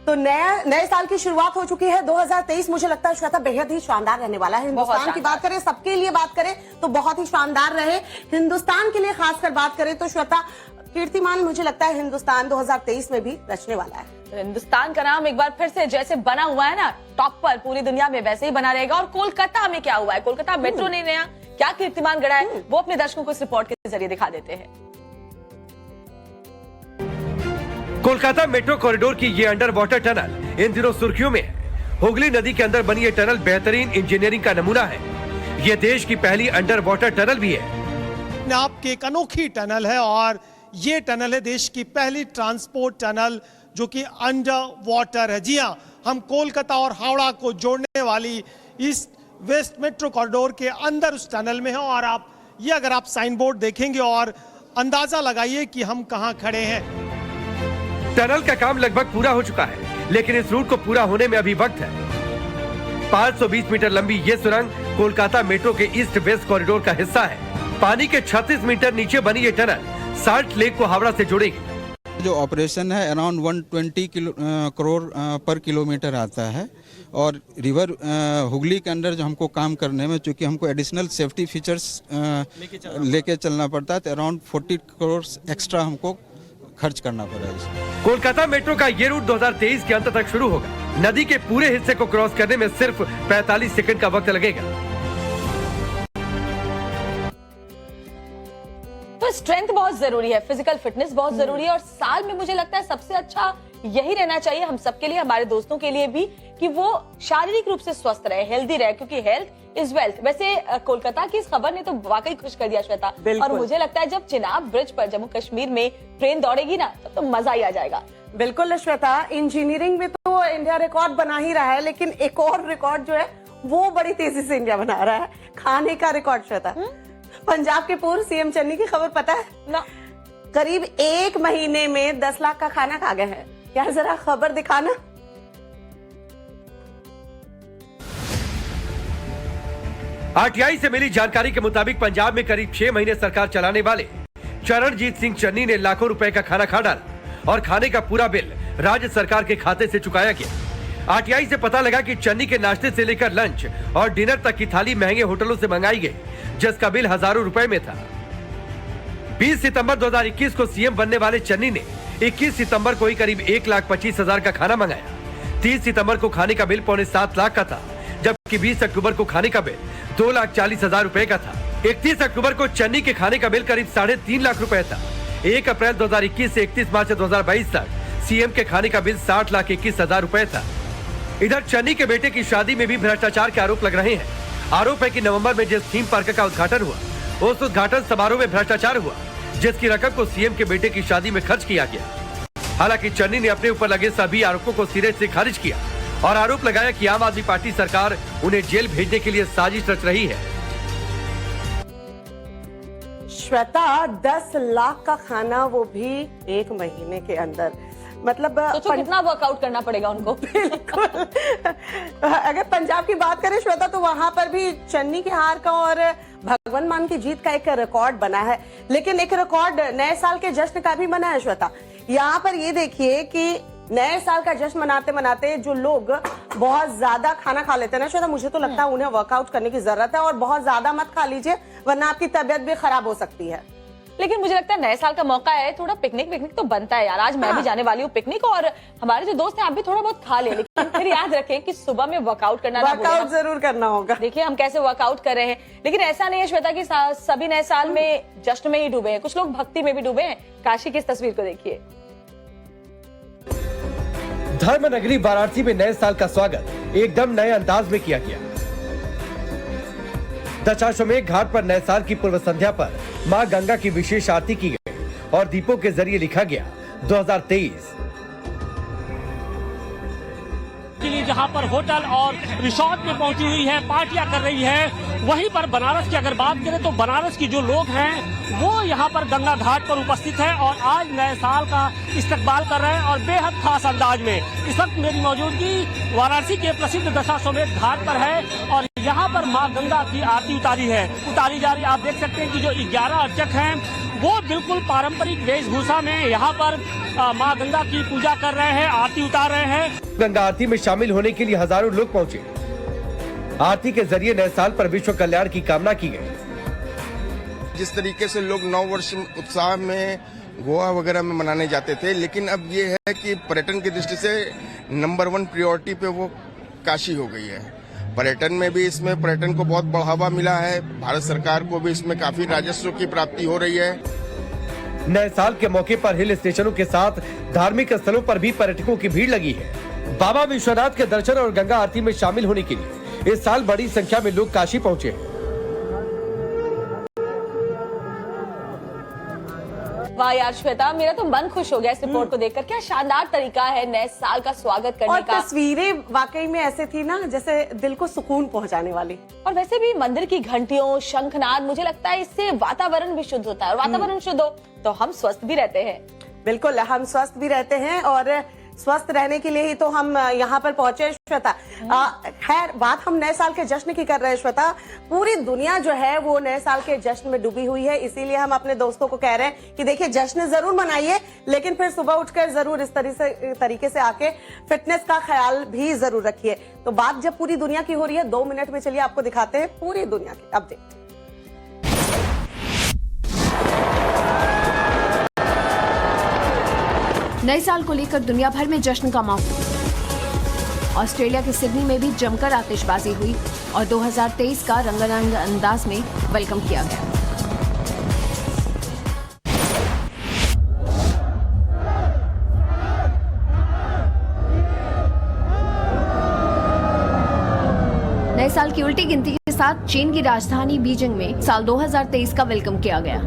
तो नए साल की शुरुआत हो चुकी है। 2023 मुझे लगता है श्वेता बेहद ही शानदार रहने वाला है। हिंदुस्तान की बात करें, सबके लिए बात करें तो बहुत ही शानदार रहे। हिंदुस्तान के लिए खासकर बात करें तो श्वेता, कीर्तिमान मुझे लगता है हिंदुस्तान 2023 में भी रचने वाला है। तो हिंदुस्तान का नाम एक बार फिर से जैसे बना हुआ है ना टॉप पर पूरी दुनिया में, वैसे ही बना रहेगा। और कोलकाता में क्या हुआ है, कोलकाता मेट्रो ने नया क्या कीर्तिमान गढ़ा है, वो अपने दर्शकों को इस रिपोर्ट के जरिए दिखा देते हैं। कोलकाता मेट्रो कॉरिडोर की ये अंडर वाटर टनल इन दिनों सुर्खियों में है। हुगली नदी के अंदर बनी ये टनल बेहतरीन इंजीनियरिंग का नमूना है। ये देश की पहली अंडर वाटर टनल भी है। आपकी एक अनोखी टनल है और ये टनल है देश की पहली ट्रांसपोर्ट टनल जो कि अंडर वाटर है। जी हाँ, हम कोलकाता और हावड़ा को जोड़ने वाली ईस्ट वेस्ट मेट्रो कॉरिडोर के अंदर उस टनल में हैं। और अगर आप साइन बोर्ड देखेंगे और अंदाजा लगाइए कि हम कहां खड़े हैं। टनल का काम लगभग पूरा हो चुका है, लेकिन इस रूट को पूरा होने में अभी वक्त है। 520 मीटर लंबी ये सुरंग कोलकाता मेट्रो के ईस्ट वेस्ट कॉरिडोर का हिस्सा है। पानी के 36 मीटर नीचे बनी ये टनल साल्ट लेक को हावड़ा से जोड़ेगी। जो ऑपरेशन है अराउंड 120 करोड़ पर किलोमीटर आता है। और रिवर हुगली के अंदर जो हमको काम करने में, चूंकि हमको एडिशनल सेफ्टी फीचर्स लेके चलना पड़ता है, तो अराउंड 40 करोड़ एक्स्ट्रा हमको खर्च करना पड़ेगा। कोलकाता मेट्रो का ये रूट 2023 के अंत तक शुरू होगा। नदी के पूरे हिस्से को क्रॉस करने में सिर्फ 45 सेकंड का वक्त लगेगा। तो स्ट्रेंथ बहुत जरूरी है, फिजिकल फिटनेस बहुत जरूरी है। और साल में मुझे लगता है सबसे अच्छा यही रहना चाहिए हम सबके लिए, हमारे दोस्तों के लिए भी, कि वो शारीरिक रूप से स्वस्थ रहे, हेल्दी रहे, क्योंकि हेल्थ इज वेल्थ। वैसे कोलकाता की इस खबर ने तो वाकई खुश कर दिया श्वेता। और मुझे लगता है जब चिनाब ब्रिज पर जम्मू कश्मीर में ट्रेन दौड़ेगी ना, तब तो मजा ही आ जाएगा। बिल्कुल श्वेता, इंजीनियरिंग में तो इंडिया रिकॉर्ड बना ही रहा है, लेकिन एक और रिकॉर्ड जो है वो बड़ी तेजी से इंडिया बना रहा है, खाने का रिकॉर्ड। श्वेता, पंजाब के पूर्व सीएम चन्नी की खबर पता है ना? करीब 1 महीने में 10 लाख का खाना खा गए हैं। यार जरा खबर दिखाना। आरटीआई से मिली जानकारी के मुताबिक पंजाब में करीब 6 महीने सरकार चलाने वाले चरणजीत सिंह चन्नी ने लाखों रुपए का खाना खा डाला और खाने का पूरा बिल राज्य सरकार के खाते से चुकाया गया। आरटीआई से पता लगा कि चन्नी के नाश्ते से लेकर लंच और डिनर तक की थाली महंगे होटलों से मंगाई गई, जिसका बिल हजारों रुपए में था। 20 सितंबर 2021 को सीएम बनने वाले चन्नी ने 21 सितंबर को ही करीब 1,25,000 का खाना मंगाया। 30 सितंबर को खाने का बिल 7.25 लाख का था, जबकि 20 अक्टूबर को खाने का बिल 2,40,000 रुपए का था। 31 अक्टूबर को चन्नी के खाने का बिल करीब 3.5 लाख रुपए था। 1 अप्रैल 2021 से 31 मार्च 2022 तक सीएम के खाने का बिल 60,21,000 रुपए था। इधर चन्नी के बेटे की शादी में भी भ्रष्टाचार के आरोप लग रहे हैं। आरोप है कि नवंबर में जिस थीम पार्क का उद्घाटन हुआ, उस उद्घाटन समारोह में भ्रष्टाचार हुआ, जिसकी रकम को सीएम के बेटे की शादी में खर्च किया गया। हालांकि चन्नी ने अपने ऊपर लगे सभी आरोपों को सिरे से खारिज किया और आरोप लगाया कि आम आदमी पार्टी सरकार उन्हें जेल भेजने के लिए साजिश रच रही है। श्वेता, 10 लाख का खाना, वो भी 1 महीने के अंदर, मतलब कितना वर्कआउट करना पड़ेगा उनको। बिल्कुल। अगर पंजाब की बात करें श्वेता, तो वहां पर भी चन्नी के हार का और भगवंत मान की जीत का एक रिकॉर्ड बना है, लेकिन एक रिकॉर्ड नए साल के जश्न का भी बना है। श्वेता, यहाँ पर ये देखिए कि नए साल का जश्न मनाते मनाते जो लोग बहुत ज्यादा खाना खा लेते हैं ना श्वेता, मुझे तो लगता है उन्हें वर्कआउट करने की जरूरत है। और बहुत ज्यादा मत खा लीजिए, वरना आपकी तबियत भी खराब हो सकती है। लेकिन मुझे लगता है नए साल का मौका है, थोड़ा पिकनिक तो बनता है यार। आज मैं भी जाने वाली हूँ पिकनिक, और हमारे जो दोस्त हैं आप भी थोड़ा बहुत खा ले, लेकिन फिर याद रखें कि सुबह में वर्कआउट करना, वर्कआउट जरूर करना होगा। देखिए हम कैसे वर्कआउट कर रहे हैं, लेकिन ऐसा नहीं है श्वेता कि सभी नए साल में जश्न में ही डूबे हैं, कुछ लोग भक्ति में भी डूबे हैं। काशी की इस तस्वीर को देखिए। धर्म नगरी वाराणसी में नए साल का स्वागत एकदम नए अंदाज में किया गया। दशाश्वमेध घाट पर नए साल की पूर्व संध्या पर मां गंगा की विशेष आरती की गई और दीपों के जरिए लिखा गया 2023। के लिए जहां पर होटल और रिसोर्ट में पहुंची हुई है, पार्टियां कर रही है। वहीं पर बनारस की अगर बात करें तो बनारस की जो लोग हैं वो यहां पर गंगा घाट पर उपस्थित है और आज नए साल का इस्तकबाल कर रहे हैं और बेहद खास अंदाज में। इस वक्त मेरी मौजूदगी वाराणसी के प्रसिद्ध दशाश्वमेध घाट पर है और यहाँ पर माँ गंगा की आरती उतारी जा रही है। आप देख सकते हैं कि जो 11 अर्चक हैं वो बिल्कुल पारंपरिक वेशभूषा में यहाँ पर माँ गंगा की पूजा कर रहे हैं, आरती उतार रहे हैं। गंगा आरती में शामिल होने के लिए हजारों लोग पहुंचे। आरती के जरिए नए साल पर विश्व कल्याण की कामना की गई। जिस तरीके से लोग नव वर्ष उत्साह में गोवा वगैरह में मनाने जाते थे, लेकिन अब ये है कि पर्यटन की दृष्टि से नंबर 1 प्रायोरिटी पे वो काशी हो गई है। पर्यटन में भी इसमें पर्यटन को बहुत बढ़ावा मिला है। भारत सरकार को भी इसमें काफी राजस्व की प्राप्ति हो रही है। नए साल के मौके पर हिल स्टेशनों के साथ धार्मिक स्थलों पर भी पर्यटकों की भीड़ लगी है। बाबा विश्वनाथ के दर्शन और गंगा आरती में शामिल होने के लिए इस साल बड़ी संख्या में लोग काशी पहुंचे हैं। वाह यार श्वेता, मेरा तो मन खुश हो गया इस रिपोर्ट को देखकर। क्या शानदार तरीका है नए साल का स्वागत करने और का। तस्वीरें वाकई में ऐसे थी ना जैसे दिल को सुकून पहुंचाने वाली। और वैसे भी मंदिर की घंटियों, शंखनाद, मुझे लगता है इससे वातावरण भी शुद्ध होता है, और वातावरण शुद्ध हो तो हम स्वस्थ भी रहते हैं। बिल्कुल, हम स्वस्थ भी रहते हैं और स्वस्थ रहने के लिए ही तो हम यहाँ पर पहुंचे श्वेता। खैर, बात हम नए साल के जश्न की कर रहे हैं श्वेता। पूरी दुनिया जो है वो नए साल के जश्न में डूबी हुई है, इसीलिए हम अपने दोस्तों को कह रहे हैं कि देखिए जश्न जरूर मनाइए, लेकिन फिर सुबह उठकर जरूर इस तरीके से आके फिटनेस का ख्याल भी जरूर रखिए। तो बात जब पूरी दुनिया की हो रही है, 2 मिनट में चलिए आपको दिखाते हैं पूरी दुनिया की अपडेट। नए साल को लेकर दुनिया भर में जश्न का माहौल। ऑस्ट्रेलिया के सिडनी में भी जमकर आतिशबाजी हुई और 2023 का रंगारंग अंदाज में वेलकम किया गया। नए साल की उल्टी गिनती के साथ चीन की राजधानी बीजिंग में साल 2023 का वेलकम किया गया।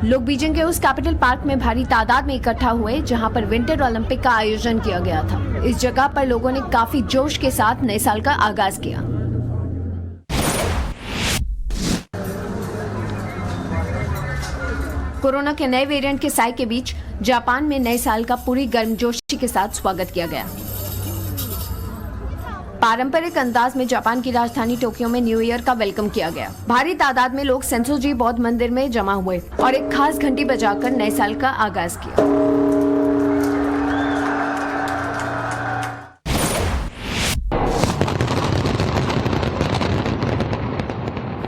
लोग बीजिंग के उस कैपिटल पार्क में भारी तादाद में इकट्ठा हुए जहां पर विंटर ओलंपिक का आयोजन किया गया था। इस जगह पर लोगों ने काफी जोश के साथ नए साल का आगाज किया। कोरोना के नए वेरिएंट के साए के बीच जापान में नए साल का पूरी गर्मजोशी के साथ स्वागत किया गया। पारंपरिक अंदाज में जापान की राजधानी टोक्यो में न्यू ईयर का वेलकम किया गया। भारी तादाद में लोग सेंसोजी बौद्ध मंदिर में जमा हुए और एक खास घंटी बजाकर नए साल का आगाज किया।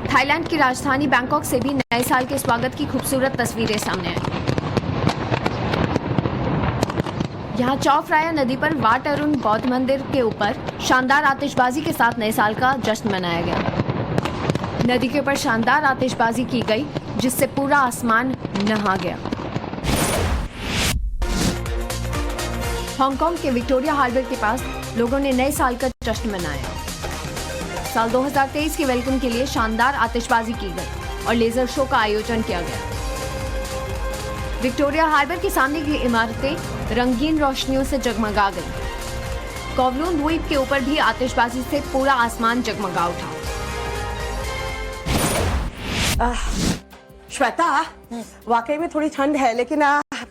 थाईलैंड की राजधानी बैंकॉक से भी नए साल के स्वागत की खूबसूरत तस्वीरें सामने आई। यहाँ चौफ्राया नदी पर वाट अरुण बौद्ध मंदिर के ऊपर शानदार आतिशबाजी के साथ नए साल का जश्न मनाया गया। नदी के ऊपर शानदार आतिशबाजी की गई जिससे पूरा आसमान नहा गया। हांगकांग के विक्टोरिया हार्बर के पास लोगों ने नए साल का जश्न मनाया। साल 2023 के वेलकम के लिए शानदार आतिशबाजी की गई और लेजर शो का आयोजन किया गया। विक्टोरिया हार्बर के सामने की इमारतें रंगीन रोशनियों से जगमगा गई। कॉवलून द्वीप के ऊपर भी आतिशबाजी से पूरा आसमान जगमगा उठा। श्वेता, वाकई में थोड़ी ठंड है, लेकिन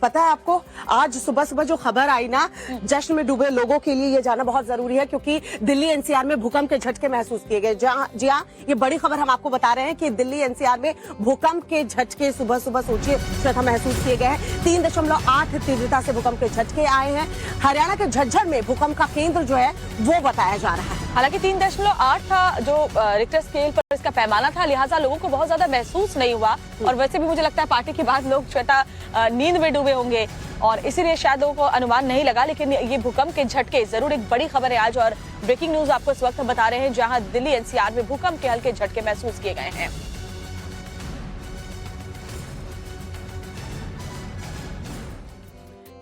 पता है आपको आज सुबह सुबह जो खबर आई ना, जश्न में डूबे लोगों के लिए ये जाना बहुत जरूरी है, क्योंकि दिल्ली एनसीआर में भूकंप के झटके महसूस किए गए। जी हाँ, ये बड़ी खबर हम आपको बता रहे हैं कि दिल्ली एनसीआर में भूकंप के झटके सुबह सुबह सोचिए श्वेता महसूस किए गए हैं। 3.8 तीव्रता से भूकंप के झटके आए हैं। हरियाणा के झज्जर में भूकंप का केंद्र जो है वो बताया जा रहा है। हालांकि 3.8 था जो रिक्टर स्केल पर इसका पैमाना था, लिहाजा लोगों को बहुत ज्यादा महसूस नहीं हुआ। और वैसे भी मुझे लगता है पार्टी के बाद लोग श्वेता नींद में डूबे होंगे और इसीलिए शायद लोगों को अनुमान नहीं लगा। लेकिन ये भूकंप के झटके जरूर एक बड़ी खबर है आज, और ब्रेकिंग न्यूज आपको इस वक्त हम बता रहे हैं जहां दिल्ली एनसीआर में भूकंप के हल्के झटके महसूस किए गए हैं।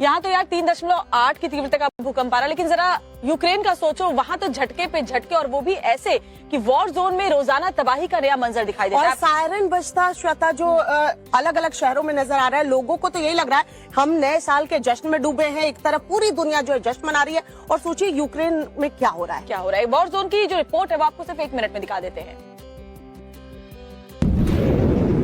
यहाँ तो यार 3.8 की तीव्रता का भूकंप आ रहा, लेकिन जरा यूक्रेन का सोचो, वहां तो झटके पे झटके, और वो भी ऐसे कि वॉर जोन में रोजाना तबाही का नया मंजर दिखाई देता है। और सायरन बजता श्वेता जो अलग अलग शहरों में नजर आ रहा है। लोगों को तो यही लग रहा है हम नए साल के जश्न में डूबे हैं। एक तरफ पूरी दुनिया जो है जश्न मना रही है, और सोचिए यूक्रेन में क्या हो रहा है। वॉर जोन की जो रिपोर्ट है वो आपको सिर्फ 1 मिनट में दिखा देते हैं।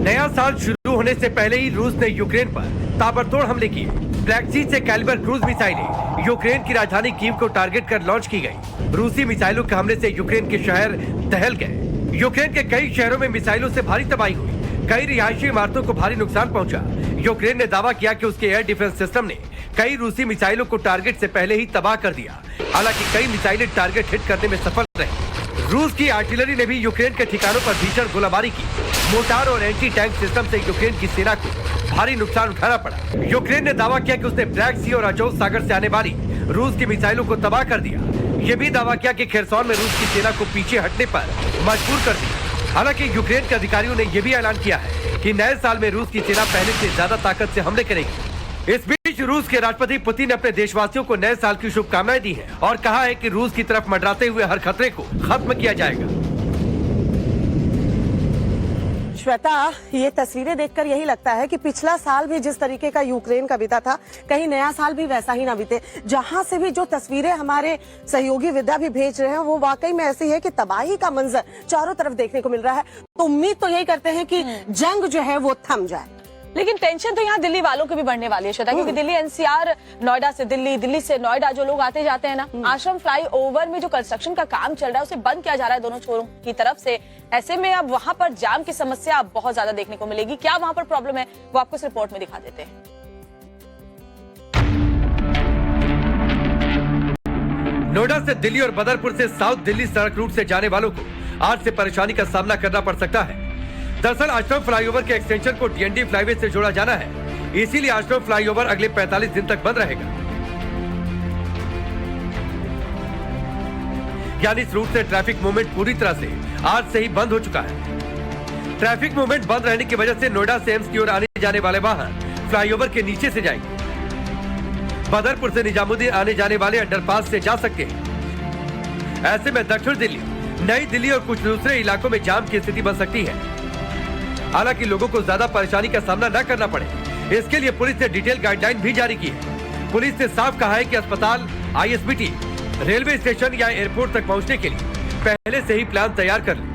नया साल शुरू होने से पहले ही रूस ने यूक्रेन पर ताबड़तोड़ हमले किए। ब्लैक सी से कैलिबर क्रूज मिसाइलें यूक्रेन की राजधानी कीव को टारगेट कर लॉन्च की गई। रूसी मिसाइलों के हमले से यूक्रेन के शहर दहल गए। यूक्रेन के कई शहरों में मिसाइलों से भारी तबाही हुई, कई रिहायशी इमारतों को भारी नुकसान पहुंचा। यूक्रेन ने दावा किया कि उसके एयर डिफेंस सिस्टम ने कई रूसी मिसाइलों को टारगेट से पहले ही तबाह कर दिया। हालांकि कई मिसाइलें टारगेट हिट करने में सफल रही। रूस की आर्टिलरी ने भी यूक्रेन के ठिकानों पर भीषण गोलाबारी की। मोर्टार और एंटी टैंक सिस्टम से यूक्रेन की सेना को भारी नुकसान उठाना पड़ा। यूक्रेन ने दावा किया कि उसने ब्लैक सी और अजोव सागर से आने वाली रूस की मिसाइलों को तबाह कर दिया। ये भी दावा किया कि खेरसौन में रूस की सेना को पीछे हटने पर मजबूर कर दिया। हालांकि यूक्रेन के अधिकारियों ने यह भी ऐलान किया है कि नए साल में रूस की सेना पहले से ज्यादा ताकत से हमले करेगी। इस बीच रूस के राष्ट्रपति पुतिन ने अपने देशवासियों को नए साल की शुभकामनाएं दी हैं और कहा है कि रूस की तरफ मंडराते हुए हर खतरे को खत्म किया जाएगा। श्वेता, ये तस्वीरें देखकर यही लगता है कि पिछला साल भी जिस तरीके का यूक्रेन का बीता था, कहीं नया साल भी वैसा ही ना बीते। जहां से भी जो तस्वीरें हमारे सहयोगी विद्या भी भेज रहे हैं, वो वाकई में ऐसी है कि तबाही का मंजर चारों तरफ देखने को मिल रहा है। तो उम्मीद तो यही करते हैं कि जंग जो है वो थम जाए। लेकिन टेंशन तो यहाँ दिल्ली वालों की भी बढ़ने वाली है श्वेता, क्योंकि दिल्ली एनसीआर, नोएडा से दिल्ली, दिल्ली से नोएडा जो लोग आते जाते हैं ना, आश्रम फ्लाईओवर में जो कंस्ट्रक्शन का काम चल रहा है उसे बंद किया जा रहा है दोनों छोरों की तरफ से। ऐसे में अब वहाँ पर जाम की समस्या बहुत ज्यादा देखने को मिलेगी। क्या वहाँ पर प्रॉब्लम है वो आपको इस रिपोर्ट में दिखा देते हैं। नोएडा से दिल्ली और बदरपुर से साउथ दिल्ली सड़क रूट से जाने वालों को आज से परेशानी का सामना करना पड़ सकता है। दरअसल आश्रम फ्लाईओवर के एक्सटेंशन को डीएनडी फ्लाईवे से जोड़ा जाना है, इसीलिए आश्रम फ्लाईओवर अगले 45 दिन तक बंद रहेगा। यानी इस रूट से ट्रैफिक मूवमेंट पूरी तरह से आज से ही बंद हो चुका है। ट्रैफिक मूवमेंट बंद रहने की वजह से नोएडा से एम्स की ओर आने जाने वाले वाहन फ्लाईओवर के नीचे से जाएंगे। बदरपुर से निजामुद्दीन आने जाने वाले अंडरपास से जा सकते हैं। ऐसे में दक्षिण दिल्ली, नई दिल्ली और कुछ दूसरे इलाकों में जाम की स्थिति बन सकती है। हालांकि लोगों को ज्यादा परेशानी का सामना न करना पड़े, इसके लिए पुलिस ने डिटेल गाइडलाइन भी जारी की है। पुलिस ने साफ कहा है कि अस्पताल, आईएसबीटी, रेलवे स्टेशन या एयरपोर्ट तक पहुंचने के लिए पहले से ही प्लान तैयार कर लें।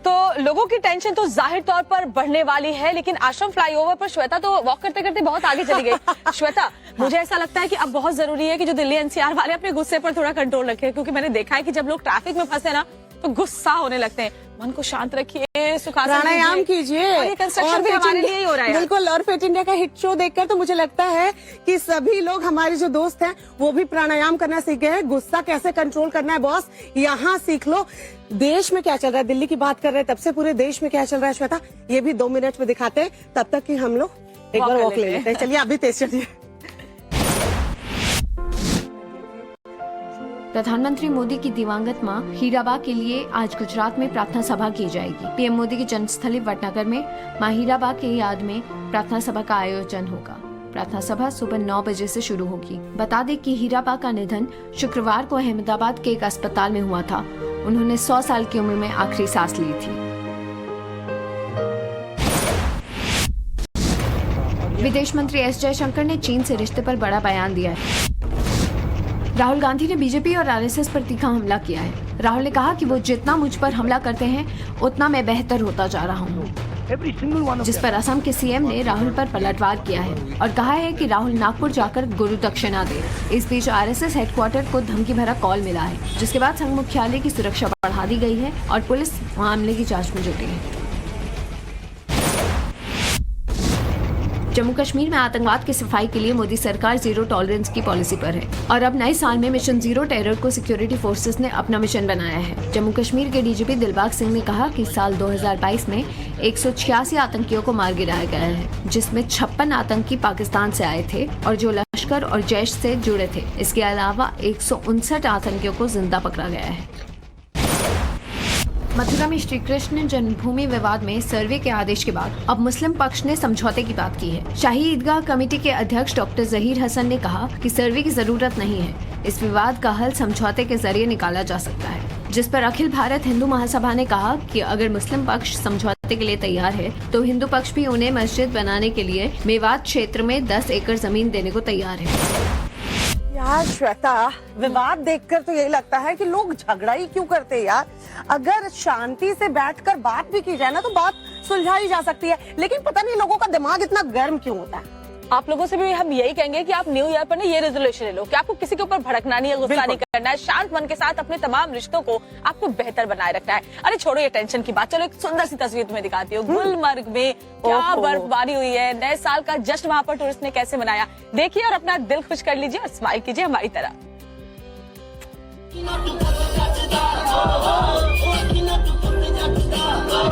तो लोगों की टेंशन तो जाहिर तौर पर बढ़ने वाली है, लेकिन आश्रम फ्लाईओवर पर श्वेता तो वॉक करते करते बहुत आगे चली गई। श्वेता, मुझे ऐसा लगता है कि अब बहुत जरूरी है कि जो दिल्ली एनसीआर वाले अपने गुस्से पर थोड़ा कंट्रोल रखें, क्योंकि मैंने देखा है कि जब लोग ट्रैफिक में फंसे ना तो गुस्सा होने लगते हैं। मन को शांत रखिए, सुखासन प्राणायाम कीजिए। और ये कंस्ट्रक्शन भी हमारे लिए ही हो रहा है। बिल्कुल। और फिट इंडिया का हिट शो देखकर तो मुझे लगता है कि सभी लोग, हमारे जो दोस्त हैं, वो भी प्राणायाम करना सीख गए हैं। गुस्सा कैसे कंट्रोल करना है बॉस, यहाँ सीख लो। देश में क्या चल रहा है, दिल्ली की बात कर रहे हैं, तब से पूरे देश में क्या चल रहा है श्वेता, ये भी 2 मिनट में दिखाते हैं। तब तक कि हम लोग एक बार वॉक ले लेते हैं। चलिए आप भी तेज चलिए। प्रधानमंत्री मोदी की दिवंगत मां हीराबा के लिए आज गुजरात में प्रार्थना सभा की जाएगी। पीएम मोदी की जन्मस्थली वडनगर में मां हीराबा के याद में प्रार्थना सभा का आयोजन होगा। प्रार्थना सभा सुबह 9 बजे से शुरू होगी। बता दें कि हीराबा का निधन शुक्रवार को अहमदाबाद के एक अस्पताल में हुआ था। उन्होंने 100 साल की उम्र में आखिरी सांस ली थी। विदेश मंत्री एस जयशंकर ने चीन से रिश्ते पर बड़ा बयान दिया है। राहुल गांधी ने बीजेपी और आरएसएस पर तीखा हमला किया है। राहुल ने कहा कि वो जितना मुझ पर हमला करते हैं उतना मैं बेहतर होता जा रहा हूँ। जिस पर असम के सीएम ने राहुल पर पलटवार किया है और कहा है कि राहुल नागपुर जाकर गुरु दक्षिणा दे। इस बीच आरएसएस हेडक्वार्टर को धमकी भरा कॉल मिला है, जिसके बाद संघ मुख्यालय की सुरक्षा बढ़ा दी गई है और पुलिस मामले की जाँच में जुटी है। जम्मू कश्मीर में आतंकवाद की सफाई के लिए मोदी सरकार जीरो टॉलरेंस की पॉलिसी पर है और अब नए साल में मिशन जीरो टेरर को सिक्योरिटी फोर्सेस ने अपना मिशन बनाया है। जम्मू कश्मीर के डीजीपी दिलबाग सिंह ने कहा कि साल 2022 में 186 आतंकियों को मार गिराया गया है, जिसमें 56 आतंकी पाकिस्तान से आए थे और जो लश्कर और जैश से जुड़े थे। इसके अलावा 159 आतंकियों को जिंदा पकड़ा गया है। मथुरा में श्री कृष्ण जन्मभूमि विवाद में सर्वे के आदेश के बाद अब मुस्लिम पक्ष ने समझौते की बात की है। शाही ईदगाह कमेटी के अध्यक्ष डॉक्टर जहीर हसन ने कहा कि सर्वे की जरूरत नहीं है। इस विवाद का हल समझौते के जरिए निकाला जा सकता है, जिस पर अखिल भारत हिंदू महासभा ने कहा कि अगर मुस्लिम पक्ष समझौते के लिए तैयार है तो हिंदू पक्ष भी उन्हें मस्जिद बनाने के लिए मेवात क्षेत्र में 10 एकड़ जमीन देने को तैयार है। यार श्वेता, विवाद देखकर तो यही लगता है कि लोग झगड़ा ही क्यों करते हैं यार। अगर शांति से बैठकर बात भी की जाए ना तो बात सुलझाई जा सकती है, लेकिन पता नहीं लोगों का दिमाग इतना गर्म क्यों होता है। आप लोगों से भी हम यही कहेंगे कि आप न्यू ईयर पर ना ये रेजोल्यूशन ले लो कि आपको किसी के ऊपर भड़कना नहीं है, गुस्सा नहीं करना है, शांत मन के साथ अपने तमाम रिश्तों को आपको बेहतर बनाए रखना है। अरे छोड़ो ये टेंशन की बात, चलो एक सुंदर सी तस्वीर तुम्हें दिखाती हूँ। गुलमर्ग में क्या बर्फबारी हुई है, नए साल का जश्न वहाँ पर टूरिस्ट ने कैसे मनाया, देखिए और अपना दिल खुश कर लीजिए और स्माइल कीजिए हमारी तरह।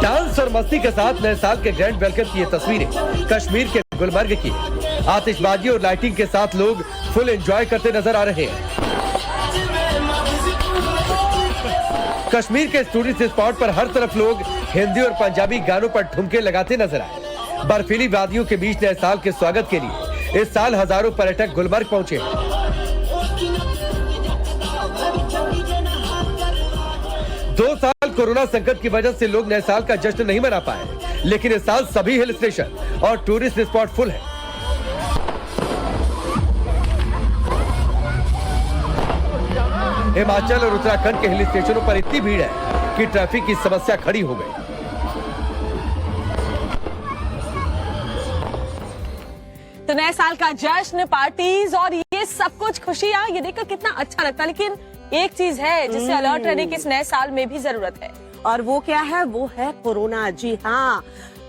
डांस और मस्ती के साथ नए साल के ग्रैंड वेलकम की ये तस्वीरें कश्मीर के गुलमर्ग की। आतिशबाजी और लाइटिंग के साथ लोग फुल एंजॉय करते नजर आ रहे हैं। कश्मीर के टूरिस्ट स्पॉट पर हर तरफ लोग हिंदी और पंजाबी गानों पर ठुमके लगाते नजर आए। बर्फीली वादियों के बीच नए साल के स्वागत के लिए इस साल हजारों पर्यटक गुलमर्ग पहुंचे। 2 साल कोरोना संकट की वजह से लोग नए साल का जश्न नहीं मना पाए, लेकिन इस साल सभी हिल स्टेशन और टूरिस्ट स्पॉट फुल है। हिमाचल और उत्तराखंड के हिल स्टेशनों पर इतनी भीड़ है कि ट्रैफिक की समस्या खड़ी हो गई। तो नए साल का जश्न, पार्टीज और ये सब कुछ खुशियां, ये देखकर कितना अच्छा लगता है। लेकिन एक चीज है जिससे अलर्ट रहने की इस नए साल में भी जरूरत है, और वो क्या है? वो है कोरोना। जी हाँ,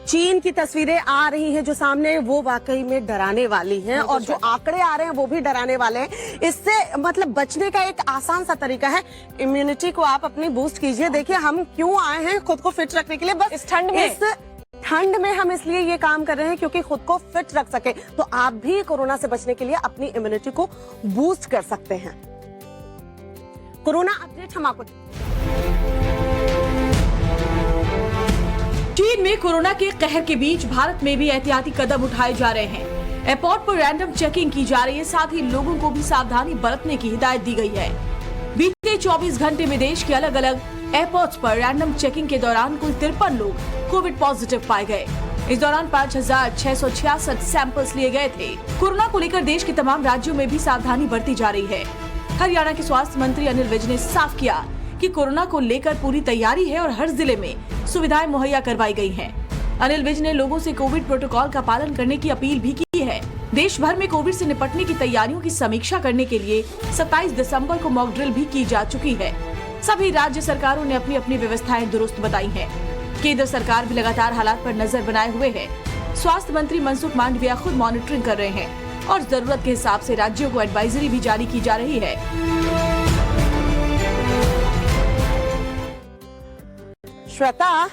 चीन की तस्वीरें आ रही हैं जो सामने, वो वाकई में डराने वाली हैं, और जो आंकड़े आ रहे हैं वो भी डराने वाले हैं। इससे मतलब बचने का एक आसान सा तरीका है, इम्यूनिटी को आप अपनी बूस्ट कीजिए। देखिए हम क्यों आए हैं, खुद को फिट रखने के लिए। बस इस ठंड में, ठंड में हम इसलिए ये काम कर रहे हैं क्योंकि खुद को फिट रख सके। तो आप भी कोरोना से बचने के लिए अपनी इम्यूनिटी को बूस्ट कर सकते हैं। कोरोना अपडेट हम आपको। चीन में कोरोना के कहर के बीच भारत में भी एहतियाती कदम उठाए जा रहे हैं। एयरपोर्ट पर रैंडम चेकिंग की जा रही है, साथ ही लोगों को भी सावधानी बरतने की हिदायत दी गई है। बीते 24 घंटे में देश के अलग अलग एयरपोर्ट्स पर रैंडम चेकिंग के दौरान कुल 53 लोग कोविड पॉजिटिव पाए गए। इस दौरान 5,666 सैंपल्स लिए गए थे। कोरोना को लेकर देश के तमाम राज्यों में भी सावधानी बरती जा रही है। हरियाणा के स्वास्थ्य मंत्री अनिल विज ने साफ किया कि कोरोना को लेकर पूरी तैयारी है और हर जिले में सुविधाएं मुहैया करवाई गई हैं। अनिल विज ने लोगों से कोविड प्रोटोकॉल का पालन करने की अपील भी की है। देश भर में कोविड से निपटने की तैयारियों की समीक्षा करने के लिए 27 दिसंबर को मॉक ड्रिल भी की जा चुकी है। सभी राज्य सरकारों ने अपनी अपनी व्यवस्थाएं दुरुस्त बताई हैं। केंद्र सरकार भी लगातार हालात पर नजर बनाए हुए है। स्वास्थ्य मंत्री मनसुख मांडविया खुद मॉनिटरिंग कर रहे हैं और जरूरत के हिसाब से राज्यों को एडवाइजरी भी जारी की जा रही है। श्वेता,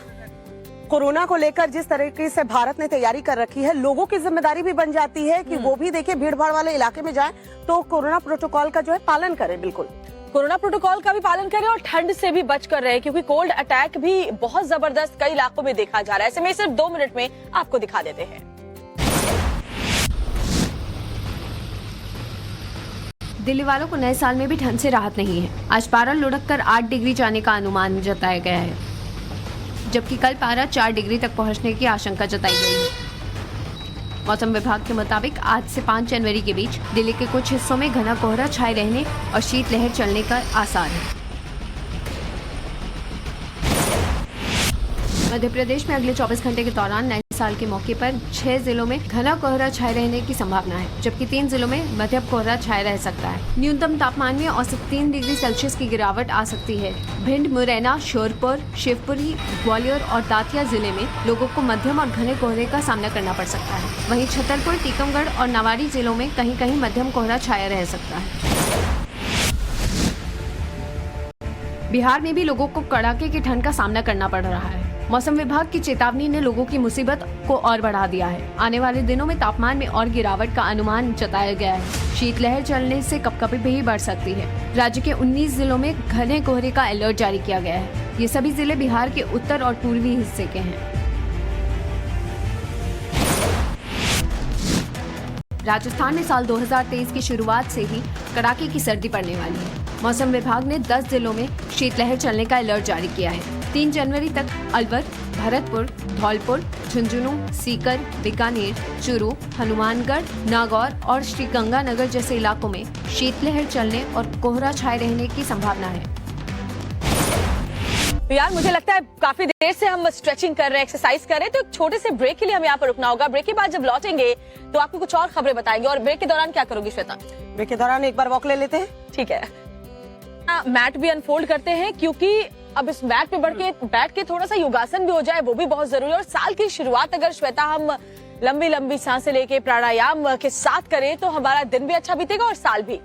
कोरोना को लेकर जिस तरीके से भारत ने तैयारी कर रखी है, लोगों की जिम्मेदारी भी बन जाती है कि वो भी देखिए भीड़ भाड़ वाले इलाके में जाएं तो कोरोना प्रोटोकॉल का जो है पालन करें। बिल्कुल कोरोना प्रोटोकॉल का भी पालन करें और ठंड से भी बच कर रहे, क्योंकि कोल्ड अटैक भी बहुत जबरदस्त कई इलाकों में देखा जा रहा है। ऐसे में सिर्फ 2 मिनट में आपको दिखा देते हैं। दिल्ली वालों को नए साल में भी ठंड से राहत नहीं है। आज पारा लुढ़क कर 8 डिग्री जाने का अनुमान जताया गया है, जबकि कल पारा 4 डिग्री तक पहुंचने की आशंका जताई गई है। मौसम विभाग के मुताबिक आज से 5 जनवरी के बीच दिल्ली के कुछ हिस्सों में घना कोहरा छाए रहने और शीतलहर चलने का आसार है। मध्य प्रदेश में अगले 24 घंटे के दौरान नए साल के मौके पर 6 जिलों में घना कोहरा छाए रहने की संभावना है, जबकि 3 जिलों में मध्यम कोहरा छाए रह सकता है। न्यूनतम तापमान में औसत 3 डिग्री सेल्सियस की गिरावट आ सकती है। भिंड, मुरैना, श्योपुर, शिवपुरी, ग्वालियर और दातिया जिले में लोगों को मध्यम और घने कोहरे का सामना करना पड़ सकता है। वहीं छतरपुर, टीकमगढ़ और नावाड़ी जिलों में कहीं कहीं मध्यम कोहरा छाया रह सकता है। बिहार में भी लोगों को कड़ाके की ठंड का सामना करना पड़ रहा है। मौसम विभाग की चेतावनी ने लोगों की मुसीबत को और बढ़ा दिया है। आने वाले दिनों में तापमान में और गिरावट का अनुमान जताया गया है। शीतलहर चलने से कपकपी भी बढ़ सकती है। राज्य के 19 जिलों में घने कोहरे का अलर्ट जारी किया गया है। ये सभी जिले बिहार के उत्तर और पूर्वी हिस्से के हैं। राजस्थान में साल 2023 की शुरुआत से ही कड़ाके की सर्दी पड़ने वाली है। मौसम विभाग ने 10 जिलों में शीतलहर चलने का अलर्ट जारी किया है। 3 जनवरी तक अलवर, भरतपुर, धौलपुर, झुंझुनू, सीकर, बीकानेर, चूरू, हनुमानगढ़, नागौर और श्रीगंगानगर जैसे इलाकों में शीतलहर चलने और कोहरा छाए रहने की संभावना है। तो यार मुझे लगता है काफी देर से हम स्ट्रेचिंग कर रहे हैं, एक्सरसाइज कर रहे हैं, तो एक छोटे से ब्रेक के लिए हमें यहाँ पर रुकना होगा। ब्रेक के बाद जब लौटेंगे तो आपको कुछ और खबरें बताएंगे। और ब्रेक के दौरान क्या करोगी श्वेता? ब्रेक के दौरान एक बार वॉक ले लेते हैं। ठीक है, मैट भी अनफोल्ड करते हैं क्योंकि अब इस मैट पे बैठ के थोड़ा सा योगासन भी हो जाए, वो भी बहुत जरूरी है। और साल की शुरुआत अगर श्वेता हम लंबी लंबी सांसें लेके प्राणायाम के साथ करें तो हमारा दिन भी अच्छा बीतेगा और साल भी।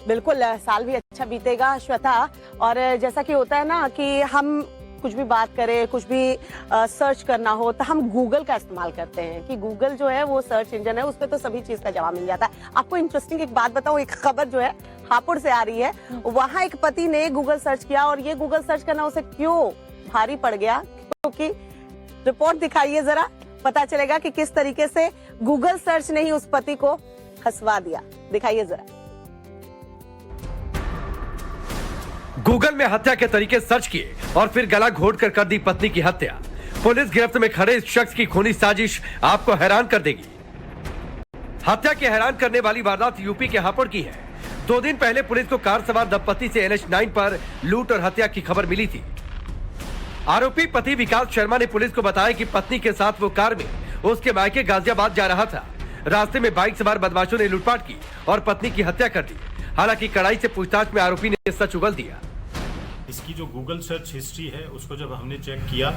बिल्कुल, साल भी अच्छा बीतेगा श्वेता। और जैसा कि होता है ना कि हम कुछ भी बात करें, कुछ भी सर्च करना हो तो हम गूगल का इस्तेमाल करते हैं कि गूगल जो है वो सर्च इंजन है, उस पर तो सभी चीज का जवाब मिल जाता है। आपको इंटरेस्टिंग एक बात बताऊं, एक खबर जो है हापुड़ से आ रही है। वहां एक पति ने गूगल सर्च किया और ये गूगल सर्च करना उसे क्यों भारी पड़ गया, क्योंकि रिपोर्ट दिखाइए जरा, पता चलेगा कि किस तरीके से गूगल सर्च ने ही उस पति को हंसवा दिया। दिखाइए जरा। गूगल में हत्या के तरीके सर्च किए और फिर गला घोटकर कर दी पत्नी की हत्या। पुलिस गिरफ्त में खड़े इस शख्स की खूनी साजिश आपको हैरान कर देगी। हत्या के हैरान करने वाली वारदात यूपी के हापुड़ की है। 2 दिन पहले पुलिस को कार सवार दंपति से NH9 पर लूट और हत्या की खबर मिली थी। आरोपी पति विकास शर्मा ने पुलिस को बताया कि पत्नी के साथ वो कार में उसके मायके गाजियाबाद जा रहा था। रास्ते में बाइक सवार बदमाशों ने लूटपाट की और पत्नी की हत्या कर दी। हालांकि कड़ाई से पूछताछ में आरोपी ने सच उगल दिया। इसकी जो गूगल सर्च हिस्ट्री है उसको जब हमने चेक किया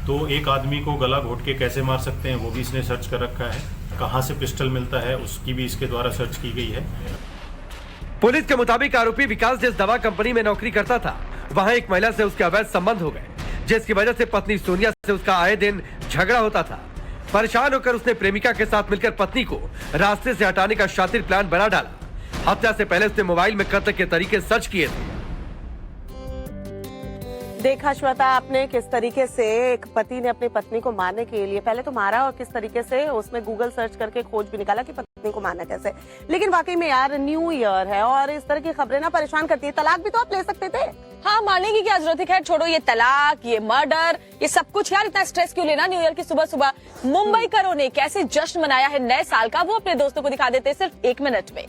तो एक आदमी को गला घोट के कैसे मार सकते हैं वो भी इसने सर्च कर रखा है। कहां से पिस्टल मिलता है उसकी भी इसके द्वारा सर्च की गई है। पुलिस के मुताबिक आरोपी विकास जिस दवा कंपनी में नौकरी करता था वहां एक महिला से उसके अवैध संबंध हो गए, जिसकी वजह से पत्नी सोनिया से उसका आए दिन झगड़ा होता था। परेशान होकर उसने प्रेमिका के साथ मिलकर पत्नी को रास्ते से हटाने का शातिर प्लान बना डाला। हत्या से पहले उसने मोबाइल में कत्ल के तरीके सर्च किए थे। देखा श्वेता आपने किस तरीके से एक पति ने अपनी पत्नी को मारने के लिए पहले तो मारा और किस तरीके से उसमें गूगल सर्च करके खोज भी निकाला कि पत्नी को मारना कैसे। लेकिन वाकई में यार न्यू ईयर है और इस तरह की खबरें ना परेशान करती है। तलाक भी तो आप ले सकते थे। हाँ, मारने की क्या जरूरत है। खैर छोड़ो, ये तलाक, ये मर्डर, ये सब कुछ यार इतना स्ट्रेस क्यों लेना न्यू ईयर की सुबह सुबह। मुंबई करों ने कैसे जश्न मनाया है नए साल का, वो अपने दोस्तों को दिखा देते सिर्फ 1 मिनट में।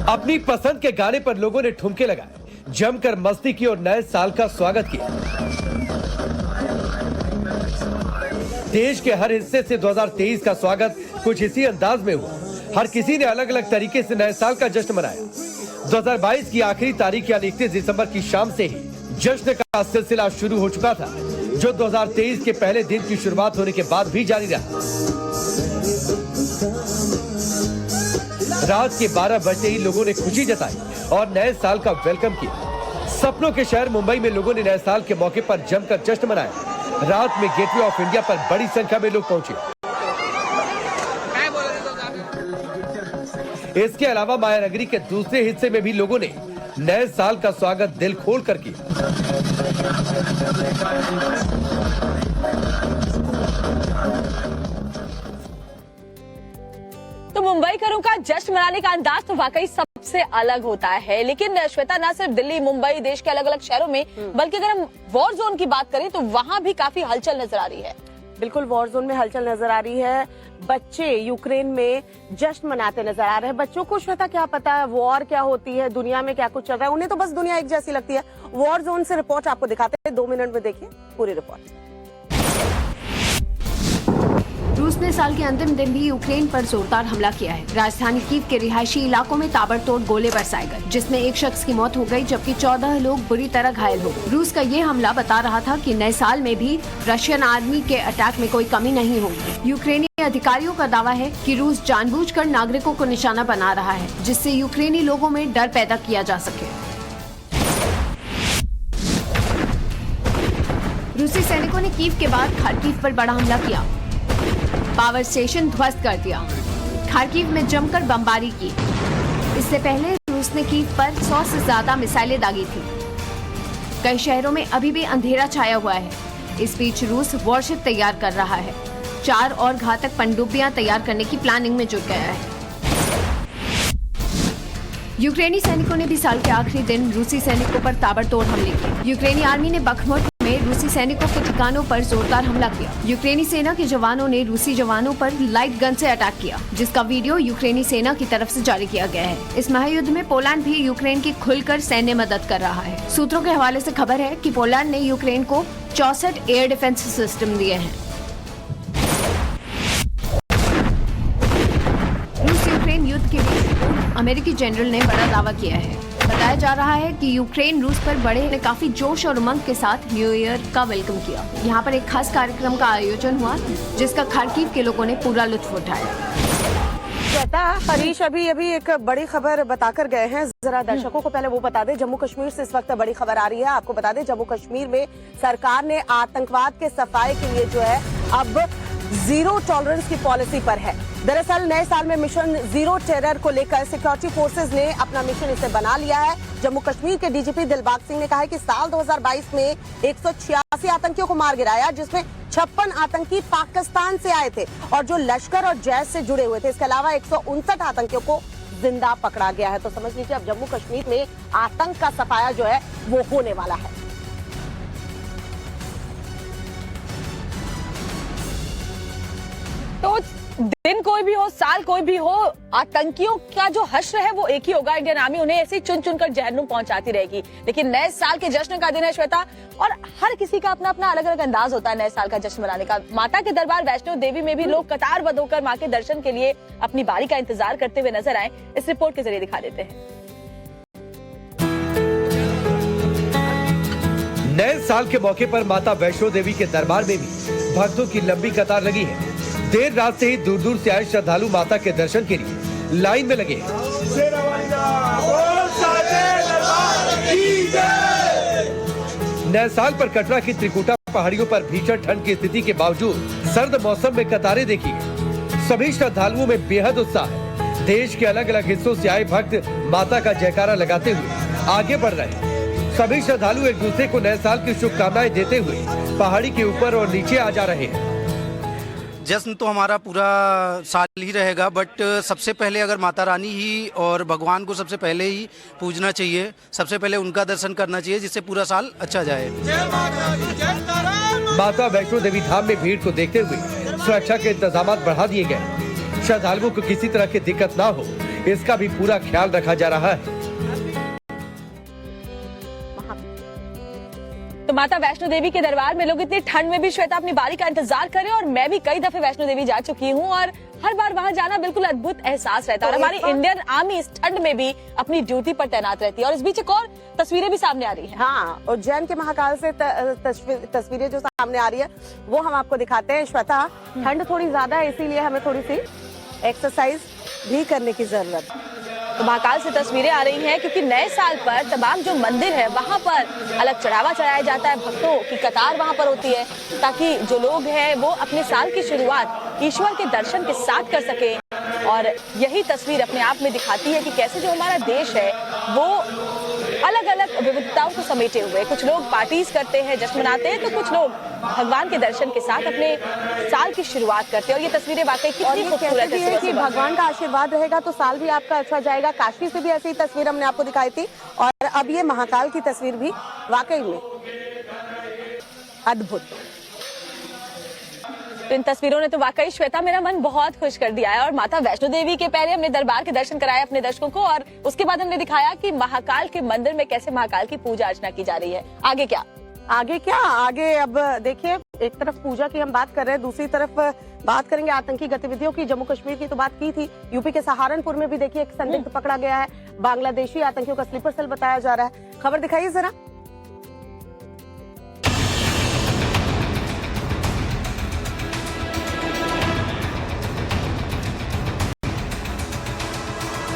अपनी पसंद के गाने पर लोगों ने ठुमके लगाए, जमकर मस्ती की और नए साल का स्वागत किया। देश के हर हिस्से से 2023 का स्वागत कुछ इसी अंदाज में हुआ। हर किसी ने अलग अलग तरीके से नए साल का जश्न मनाया। 2022 की आखिरी तारीख यानी 31 दिसंबर की शाम से ही जश्न का सिलसिला शुरू हो चुका था, जो 2023 के पहले दिन की शुरुआत होने के बाद भी जारी रहा। रात के 12 बजते ही लोगों ने खुशी जताई और नए साल का वेलकम किया। सपनों के शहर मुंबई में लोगों ने नए साल के मौके पर जमकर जश्न मनाया। रात में गेटवे ऑफ इंडिया पर बड़ी संख्या में लोग पहुंचे। इसके अलावा मायानगरी के दूसरे हिस्से में भी लोगों ने नए साल का स्वागत दिल खोल कर किया। तो मुंबई करों का जश्न मनाने का अंदाज तो वाकई सबसे अलग होता है। लेकिन श्वेता, ना सिर्फ दिल्ली, मुंबई, देश के अलग अलग शहरों में, बल्कि अगर हम वॉर जोन की बात करें तो वहां भी काफी हलचल नजर आ रही है। बिल्कुल, वॉर जोन में हलचल नजर आ रही है। बच्चे यूक्रेन में जश्न मनाते नजर आ रहे हैं। बच्चों को श्वेता क्या पता है वॉर क्या होती है, दुनिया में क्या कुछ चल रहा है। उन्हें तो बस दुनिया एक जैसी लगती है। वॉर जोन से रिपोर्ट आपको दिखाते हैं, 2 मिनट में देखिए पूरी रिपोर्ट। रूस ने साल के अंतिम दिन भी यूक्रेन पर जोरदार हमला किया है। राजधानी कीव के रिहायशी इलाकों में ताबड़तोड़ गोले बरसाए गए, जिसमें एक शख्स की मौत हो गई जबकि 14 लोग बुरी तरह घायल हो गए। रूस का ये हमला बता रहा था कि नए साल में भी रशियन आर्मी के अटैक में कोई कमी नहीं होगी। यूक्रेनी अधिकारियों का दावा है कि रूस जानबूझकर नागरिकों को निशाना बना रहा है, जिससे यूक्रेनी लोगों में डर पैदा किया जा सके। रूसी सैनिकों ने कीव के बाद खार्किव पर बड़ा हमला किया, पावर स्टेशन ध्वस्त कर दिया, खार्किव में जमकर बमबारी की। इससे पहले रूस ने कीव पर 100 से ज्यादा मिसाइलें दागी थी। कई शहरों में अभी भी अंधेरा छाया हुआ है। इस बीच रूस वॉरशिप तैयार कर रहा है। 4 और घातक पनडुब्बियां तैयार करने की प्लानिंग में जुट गया है। यूक्रेनी सैनिकों ने भी साल के आखिरी दिन रूसी सैनिकों पर ताबड़तोड़ हमले किए। यूक्रेनी आर्मी ने बखमुट में रूसी सैनिकों के ठिकानों पर जोरदार हमला किया। यूक्रेनी सेना के जवानों ने रूसी जवानों पर लाइट गन से अटैक किया, जिसका वीडियो यूक्रेनी सेना की तरफ से जारी किया गया है। इस महायुद्ध में पोलैंड भी यूक्रेन की खुलकर सैन्य मदद कर रहा है। सूत्रों के हवाले से खबर है कि पोलैंड ने यूक्रेन को 64 एयर डिफेंस सिस्टम दिए हैं। रूस यूक्रेन युद्ध के बीच अमेरिकी जनरल ने बड़ा दावा किया है। बताया जा रहा है कि यूक्रेन रूस पर बड़े ने काफी जोश और उमंग के साथ न्यू ईयर का वेलकम किया। यहाँ पर एक खास कार्यक्रम का आयोजन हुआ, जिसका खार्किव के लोगों ने पूरा लुत्फ उठाया। श्वेता, हरीश अभी एक बड़ी खबर बताकर गए हैं। जरा दर्शकों को पहले वो बता दें, जम्मू कश्मीर से इस वक्त बड़ी खबर आ रही है। आपको बता दें, जम्मू कश्मीर में सरकार ने आतंकवाद के सफाई के लिए जो है अब जीरो टॉलरेंस की पॉलिसी पर है। दरअसल नए साल में मिशन जीरो टेरर को लेकर सिक्योरिटी फोर्सेज ने अपना मिशन इसे बना लिया है। जम्मू कश्मीर के डीजीपी दिलबाग सिंह ने कहा है कि साल 2022 में 186 आतंकियों को मार गिराया, जिसमें 56 आतंकी पाकिस्तान से आए थे और जो लश्कर और जैश से जुड़े हुए थे। इसके अलावा 159 आतंकियों को जिंदा पकड़ा गया है। तो समझ लीजिए अब जम्मू कश्मीर में आतंक का सफाया जो है वो होने वाला है। तो दिन कोई भी हो, साल कोई भी हो, आतंकियों का जो हश्र है वो एक ही होगा। इंडियन आर्मी उन्हें ऐसे ही चुन चुनकर जहन्नुम पहुंचाती रहेगी। लेकिन नए साल के जश्न का दिन है श्वेता, और हर किसी का अपना अपना अलग अलग अंदाज होता है नए साल का जश्न मनाने का। माता के दरबार वैष्णो देवी में भी लोग कतारबद्ध होकर मां के दर्शन के लिए अपनी बारी का इंतजार करते हुए नजर आए। इस रिपोर्ट के जरिए दिखा देते हैं। नए साल के मौके पर माता वैष्णो देवी के दरबार में भी भक्तों की लंबी कतार लगी है। देर रात से ही दूर दूर से आए श्रद्धालु माता के दर्शन के लिए लाइन में लगे। नए साल पर कटरा की त्रिकुटा पहाड़ियों पर भीषण ठंड की स्थिति के बावजूद सर्द मौसम में कतारें देखी गई। सभी श्रद्धालुओं में बेहद उत्साह है। देश के अलग अलग हिस्सों से आए भक्त माता का जयकारा लगाते हुए आगे बढ़ रहे हैं। सभी श्रद्धालु एक दूसरे को नए साल की शुभकामनाएं देते हुए पहाड़ी के ऊपर और नीचे आ जा रहे हैं। जश्न तो हमारा पूरा साल ही रहेगा, बट सबसे पहले अगर माता रानी ही और भगवान को सबसे पहले ही पूजना चाहिए, सबसे पहले उनका दर्शन करना चाहिए, जिससे पूरा साल अच्छा जाए। माता वैष्णो देवी धाम में भीड़ को देखते हुए सुरक्षा के इंतजाम बढ़ा दिए गए। श्रद्धालुओं को किसी तरह की दिक्कत ना हो, इसका भी पूरा ख्याल रखा जा रहा है। तो माता वैष्णो देवी के दरबार में लोग इतनी ठंड में भी श्वेता अपनी बारी का इंतजार करें, और मैं भी कई दफे वैष्णो देवी जा चुकी हूँ और हर बार वहाँ जाना बिल्कुल अद्भुत एहसास रहता है। और हमारी इंडियन आर्मी इस ठंड में भी अपनी ड्यूटी पर तैनात रहती है। और इस बीच एक और तस्वीरें भी सामने आ रही हैं। हाँ, उज्जैन के महाकाल से तस्वीरें जो सामने आ रही है वो हम आपको दिखाते हैं। श्वेता, ठंड थोड़ी ज्यादा है, इसीलिए हमें थोड़ी सी एक्सरसाइज भी करने की जरूरत है। तो महाकाल से तस्वीरें आ रही हैं, क्योंकि नए साल पर तमाम जो मंदिर है वहां पर अलग चढ़ावा चढ़ाया जाता है। भक्तों की कतार वहां पर होती है, ताकि जो लोग हैं वो अपने साल की शुरुआत ईश्वर के दर्शन के साथ कर सके। और यही तस्वीर अपने आप में दिखाती है कि कैसे जो हमारा देश है वो अलग अलग विविधताओं को समेटे हुए, कुछ लोग पार्टीज करते हैं, जश्न मनाते हैं, तो कुछ लोग भगवान के दर्शन के साथ अपने साल की शुरुआत करते हैं। और ये तस्वीरें वाकई कितनी खूबसूरत है कि भगवान का आशीर्वाद रहेगा तो साल भी आपका अच्छा जाएगा। काशी से भी ऐसी ही तस्वीर हमने आपको दिखाई थी, और अब ये महाकाल की तस्वीर भी वाकई में अद्भुत। इन तस्वीरों ने तो वाकई श्वेता मेरा मन बहुत खुश कर दिया है। और माता वैष्णो देवी के पहले हमने दरबार के दर्शन कराए अपने दर्शकों को, और उसके बाद हमने दिखाया कि महाकाल के मंदिर में कैसे महाकाल की पूजा अर्चना की जा रही है। आगे क्या? आगे अब देखिए, एक तरफ पूजा की हम बात कर रहे हैं, दूसरी तरफ बात करेंगे आतंकी गतिविधियों की। जम्मू कश्मीर की तो बात की थी, यूपी के सहारनपुर में भी देखिए एक संदिग्ध पकड़ा गया है। बांग्लादेशी आतंकियों का स्लीपर सेल बताया जा रहा है। खबर दिखाइए जरा।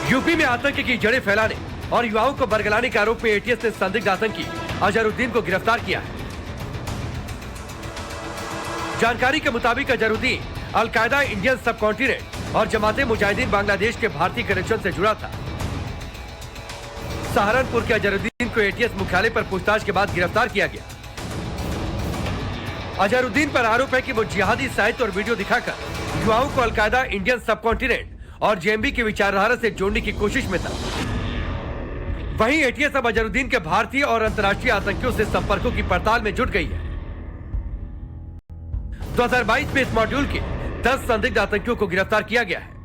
यूपी में आतंक की जड़ें फैलाने और युवाओं को बरगलाने के आरोप में एटीएस ने संदिग्ध आतंकी अजहरुद्दीन को गिरफ्तार किया है। जानकारी के मुताबिक अजहरुद्दीन अलकायदा इंडियन सब कॉन्टिनेंट और जमाते मुजाहिदीन बांग्लादेश के भारतीय कनेक्शन से जुड़ा था। सहारनपुर के अजहरुद्दीन को एटीएस मुख्यालय पर पूछताछ के बाद गिरफ्तार किया गया। अजहरुद्दीन पर आरोप है कि वो जिहादी साहित्य और वीडियो दिखाकर युवाओं को अलकायदा इंडियन सब कॉन्टिनेंट और जेएमबी की विचारधारा से जोड़ने की कोशिश में था। वहीं एटीएस अब अजहरुद्दीन के भारतीय और अंतर्राष्ट्रीय आतंकियों से संपर्कों की पड़ताल में जुट गई है। 2022 में इस मॉड्यूल के 10 संदिग्ध आतंकियों को गिरफ्तार किया गया है।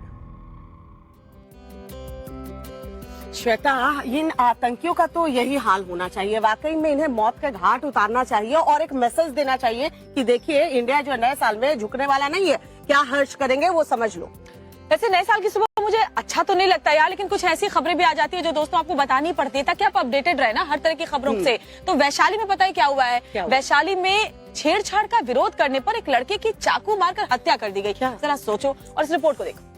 श्वेता, इन आतंकियों का तो यही हाल होना चाहिए। वाकई में इन्हें मौत के घाट उतारना चाहिए और एक मैसेज देना चाहिए कि देखिए, इंडिया जो नए साल में झुकने वाला नहीं है, क्या हर्ष करेंगे वो समझ लो। वैसे नए साल की सुबह मुझे अच्छा तो नहीं लगता यार, लेकिन कुछ ऐसी खबरें भी आ जाती है जो दोस्तों आपको बतानी पड़ती है ताकि आप अपडेटेड रहे ना हर तरह की खबरों से। तो वैशाली में पता है क्या हुआ है? वैशाली में छेड़छाड़ का विरोध करने पर एक लड़के की चाकू मारकर हत्या कर दी गई। जरा सोचो और इस रिपोर्ट को देखो।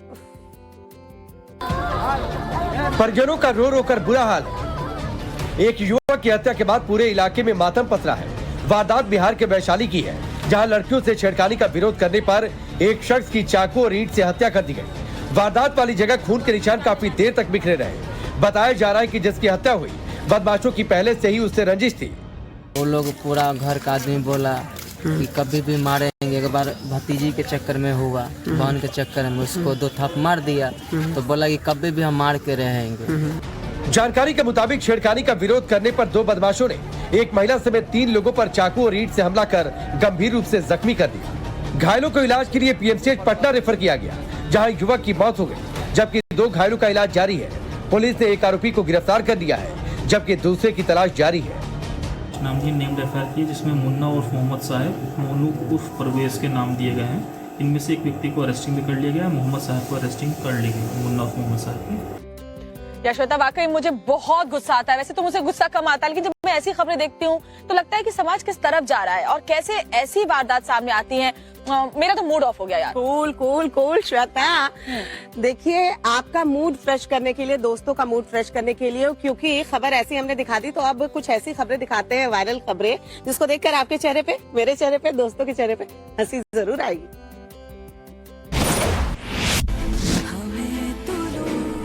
परिजनों का रो रो कर बुरा हाल है। एक युवक की हत्या के बाद पूरे इलाके में मातम पसरा है। वारदात बिहार के वैशाली की है, जहां लड़कियों से छेड़खानी का विरोध करने पर एक शख्स की चाकू और ईंट से हत्या कर दी गई। वारदात वाली जगह खून के निशान काफी देर तक बिखरे रहे। बताया जा रहा है कि जिसकी हत्या हुई, बदमाशों की पहले से ही उससे रंजिश थी। वो लोग पूरा घर का आदमी बोला कि कभी भी मारेंगे। एक बार भतीजी के चक्कर में हुआ, बहन के चक्कर में उसको 2 थप मार दिया, तो बोला कि कभी भी हम मार के रहेंगे। जानकारी के मुताबिक छेड़खानी का विरोध करने पर 2 बदमाशों ने एक महिला समेत 3 लोगों पर चाकू और ईंट से हमला कर गंभीर रूप से जख्मी कर दिया। घायलों को इलाज के लिए पीएमसीएच पटना रेफर किया गया, जहां युवक की मौत हो गई, जबकि 2 घायलों का इलाज जारी है। पुलिस ने एक आरोपी को गिरफ्तार कर लिया है, जबकि दूसरे की तलाश जारी है। नामधीन नेम एफआईआर की, जिसमें मुन्ना उर्फ मोहम्मद साहब, मोनू उर्फ परवेज के नाम दिए गए हैं। इनमें से एक व्यक्ति को अरेस्टिंग भी कर लिया गया। मोहम्मद साहब को अरेस्टिंग कर ली गई, मुन्ना उर्फ मोहम्मद साहब की। श्वेता, वाकई मुझे बहुत गुस्सा आता है। वैसे तो मुझे गुस्सा कम आता है, लेकिन जब मैं ऐसी खबरें देखती हूँ तो लगता है कि समाज किस तरफ जा रहा है और कैसे ऐसी वारदात सामने आती हैं। मेरा तो मूड ऑफ हो गया यार। कूल कूल कूल श्वेता, देखिए आपका मूड फ्रेश करने के लिए, दोस्तों का मूड फ्रेश करने के लिए, क्योंकि खबर ऐसी हमने दिखा दी, तो अब कुछ ऐसी खबरें दिखाते हैं, वायरल खबरें, जिसको देखकर आपके चेहरे पे, मेरे चेहरे पे, दोस्तों के चेहरे पे हंसी जरूर आएगी।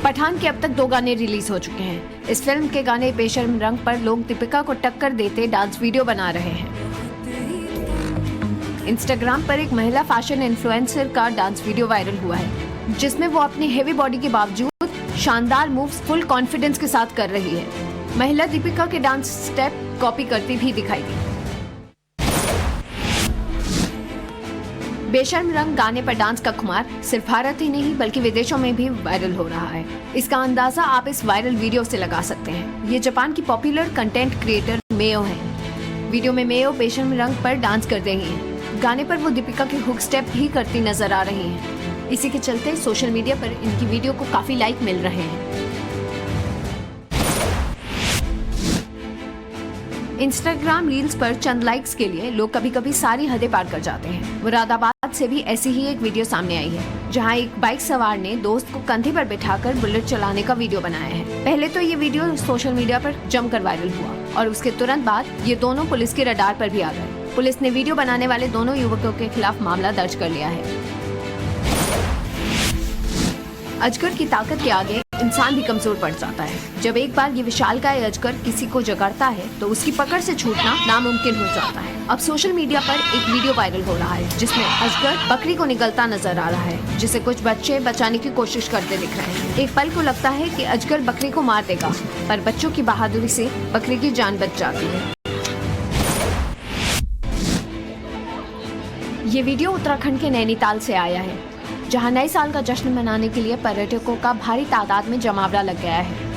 पठान के अब तक 2 गाने रिलीज हो चुके हैं। इस फिल्म के गाने बेशर्म रंग पर लोग दीपिका को टक्कर देते डांस वीडियो बना रहे हैं। इंस्टाग्राम पर एक महिला फैशन इन्फ्लुएंसर का डांस वीडियो वायरल हुआ है, जिसमें वो अपनी हेवी बॉडी के बावजूद शानदार मूव्स फुल कॉन्फिडेंस के साथ कर रही है। महिला दीपिका के डांस स्टेप कॉपी करती भी दिखाई दी। बेशर्म रंग गाने पर डांस का खुमार सिर्फ भारत ही नहीं बल्कि विदेशों में भी वायरल हो रहा है। इसका अंदाजा आप इस वायरल वीडियो से लगा सकते हैं। ये जापान की पॉपुलर कंटेंट क्रिएटर मेयो है। वीडियो में मेयो बेशर्म रंग पर डांस कर रही हैं। गाने पर वो दीपिका के हुक स्टेप भी करती नजर आ रही हैं। इसी के चलते सोशल मीडिया पर इनकी वीडियो को काफी लाइक मिल रहे हैं। इंस्टाग्राम रील्स पर चंद लाइक्स के लिए लोग कभी कभी सारी हदें पार कर जाते हैं। मुरादाबाद से भी ऐसी ही एक वीडियो सामने आई है, जहां एक बाइक सवार ने दोस्त को कंधे पर बिठाकर बुलेट चलाने का वीडियो बनाया है। पहले तो ये वीडियो सोशल मीडिया पर जमकर वायरल हुआ और उसके तुरंत बाद ये दोनों पुलिस के रडार पर भी आ गए। पुलिस ने वीडियो बनाने वाले दोनों युवकों के खिलाफ मामला दर्ज कर लिया है। अजगर की ताकत के आगे इंसान भी कमजोर पड़ जाता है। जब एक बार ये विशालकाय अजगर किसी को जगाड़ता है तो उसकी पकड़ से छूटना नामुमकिन हो जाता है। अब सोशल मीडिया पर एक वीडियो वायरल हो रहा है, जिसमें अजगर बकरी को निगलता नजर आ रहा है, जिसे कुछ बच्चे बचाने की कोशिश करते दिख रहे हैं। एक पल को लगता है कि अजगर बकरी को मार देगा, पर बच्चों की बहादुरी से बकरी की जान बच जाती है। ये वीडियो उत्तराखंड के नैनीताल से आया है, जहां नए साल का जश्न मनाने के लिए पर्यटकों का भारी तादाद में जमावड़ा लग गया है।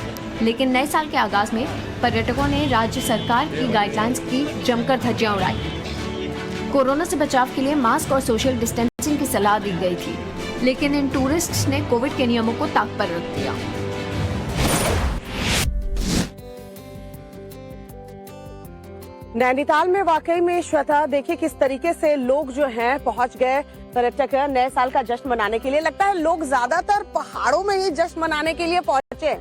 लेकिन नए साल के आगाज में पर्यटकों ने राज्य सरकार की गाइडलाइंस की जमकर धज्जियां उड़ाई। कोरोना से बचाव के लिए मास्क और सोशल डिस्टेंसिंग की सलाह दी गई थी, लेकिन इन टूरिस्ट्स ने कोविड के नियमों को ताक पर रख दिया। नैनीताल में वाकई में श्वेता, देखिए किस तरीके से लोग जो हैं पहुंच गए, पर्यटक नए साल का जश्न मनाने के लिए। लगता है लोग ज्यादातर पहाड़ों में ही जश्न मनाने के लिए पहुंचे।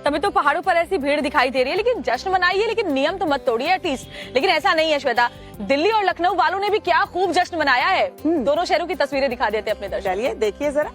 तभी तो पहाड़ों पर ऐसी भीड़ दिखाई दे रही है। लेकिन जश्न मनाइए, लेकिन नियम तो मत तोड़िए एटलीस्ट। लेकिन ऐसा नहीं है श्वेता, दिल्ली और लखनऊ वालों ने भी क्या खूब जश्न मनाया है। दोनों शहरों की तस्वीरें दिखा देते अपने दर्शक। चलिए देखिए जरा।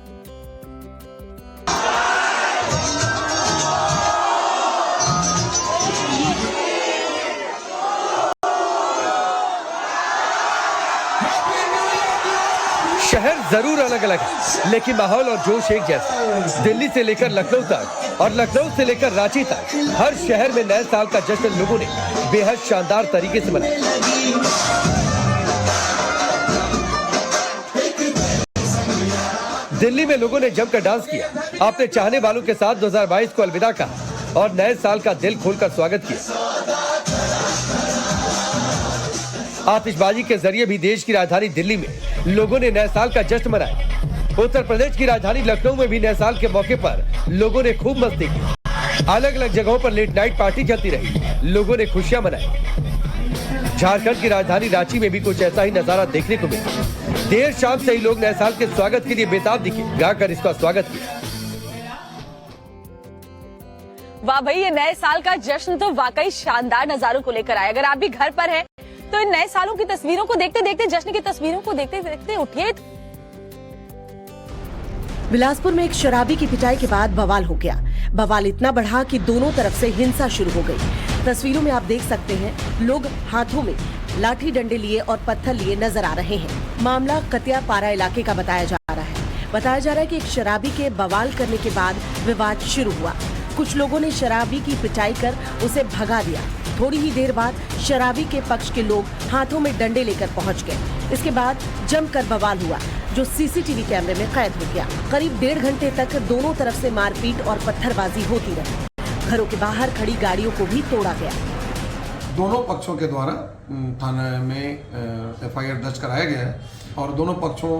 शहर जरूर अलग अलग है, लेकिन माहौल और जोश एक जैसा। दिल्ली से लेकर लखनऊ तक और लखनऊ से लेकर रांची तक हर शहर में नए साल का जश्न लोगों ने बेहद शानदार तरीके से मनाया। दिल्ली में लोगों ने जमकर डांस किया, अपने चाहने वालों के साथ 2022 को अलविदा कहा और नए साल का दिल खोलकर स्वागत किया। आतिशबाजी के जरिए भी देश की राजधानी दिल्ली में लोगों ने नए साल का जश्न मनाया। उत्तर प्रदेश की राजधानी लखनऊ में भी नए साल के मौके पर लोगों ने खूब मस्ती की। अलग अलग जगहों पर लेट नाइट पार्टी चलती रही, लोगों ने खुशियां मनाई। झारखंड की राजधानी रांची में भी कुछ ऐसा ही नजारा देखने को मिला। देर शाम से ही लोग नए साल के स्वागत के लिए बेताब दिखे, गाकर इसका स्वागत किया। वाह भाई, ये नए साल का जश्न तो वाकई शानदार नजारों को लेकर आए। अगर आप भी घर पर हैं तो इन नए सालों की तस्वीरों को देखते देखते, जश्न की तस्वीरों को देखते देखते उठिए। बिलासपुर में एक शराबी की पिटाई के बाद बवाल हो गया। बवाल इतना बढ़ा कि दोनों तरफ से हिंसा शुरू हो गई। तस्वीरों में आप देख सकते हैं, लोग हाथों में लाठी डंडे लिए और पत्थर लिए नजर आ रहे हैं। मामला कतियापारा इलाके का बताया जा रहा है। बताया जा रहा है कि एक शराबी के बवाल करने के बाद विवाद शुरू हुआ। कुछ लोगों ने शराबी की पिटाई कर उसे भगा दिया। थोड़ी ही देर बाद शराबी के पक्ष के लोग हाथों में डंडे लेकर पहुंच गए। इसके बाद जमकर बवाल हुआ, जो सीसीटीवी कैमरे में कैद हो गया। करीब 1.5 घंटे तक दोनों तरफ से मारपीट और पत्थरबाजी होती रही। घरों के बाहर खड़ी गाड़ियों को भी तोड़ा गया। दोनों पक्षों के द्वारा थाने में एफआईआर दर्ज कराया गया है और दोनों पक्षों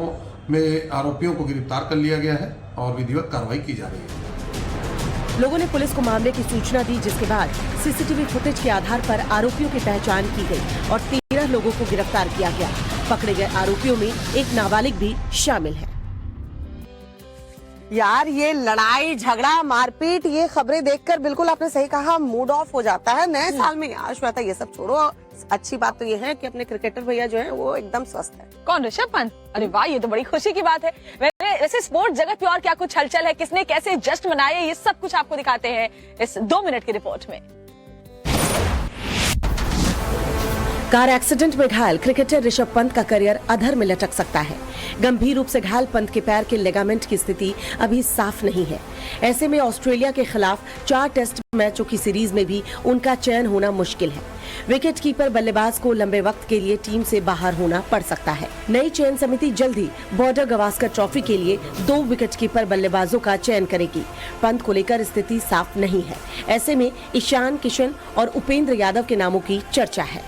में आरोपियों को गिरफ्तार कर लिया गया है और विधिवत कार्रवाई की जा रही है। लोगों ने पुलिस को मामले की सूचना दी, जिसके बाद सीसीटीवी फुटेज के आधार पर आरोपियों की पहचान की गई और 13 लोगों को गिरफ्तार किया गया। पकड़े गए आरोपियों में एक नाबालिग भी शामिल है। यार, ये लड़ाई झगड़ा मारपीट, ये खबरें देखकर बिल्कुल आपने सही कहा, मूड ऑफ हो जाता है नए साल में। यार श्वेता, ये सब छोड़ो, अच्छी बात तो ये है कि अपने क्रिकेटर भैया जो है वो एकदम स्वस्थ है। कौन? ऋषभ पंत? अरे वाह, ये तो बड़ी खुशी की बात है। वैसे स्पोर्ट्स जगत पे और क्या कुछ हलचल है, किसने कैसे जश्न मनाए, ये सब कुछ आपको दिखाते हैं इस 2 मिनट की रिपोर्ट में। कार एक्सीडेंट में घायल क्रिकेटर ऋषभ पंत का करियर अधर में लटक सकता है। गंभीर रूप से घायल पंत के पैर के लिगामेंट की स्थिति अभी साफ नहीं है। ऐसे में ऑस्ट्रेलिया के खिलाफ 4 टेस्ट मैचों की सीरीज में भी उनका चयन होना मुश्किल है। विकेट कीपर बल्लेबाज को लंबे वक्त के लिए टीम से बाहर होना पड़ सकता है। नई चयन समिति जल्द ही बॉर्डर गवास्कर ट्रॉफी के लिए 2 विकेट कीपर बल्लेबाजों का चयन करेगी। पंत को लेकर स्थिति साफ नहीं है। ऐसे में ईशान किशन और उपेंद्र यादव के नामों की चर्चा है।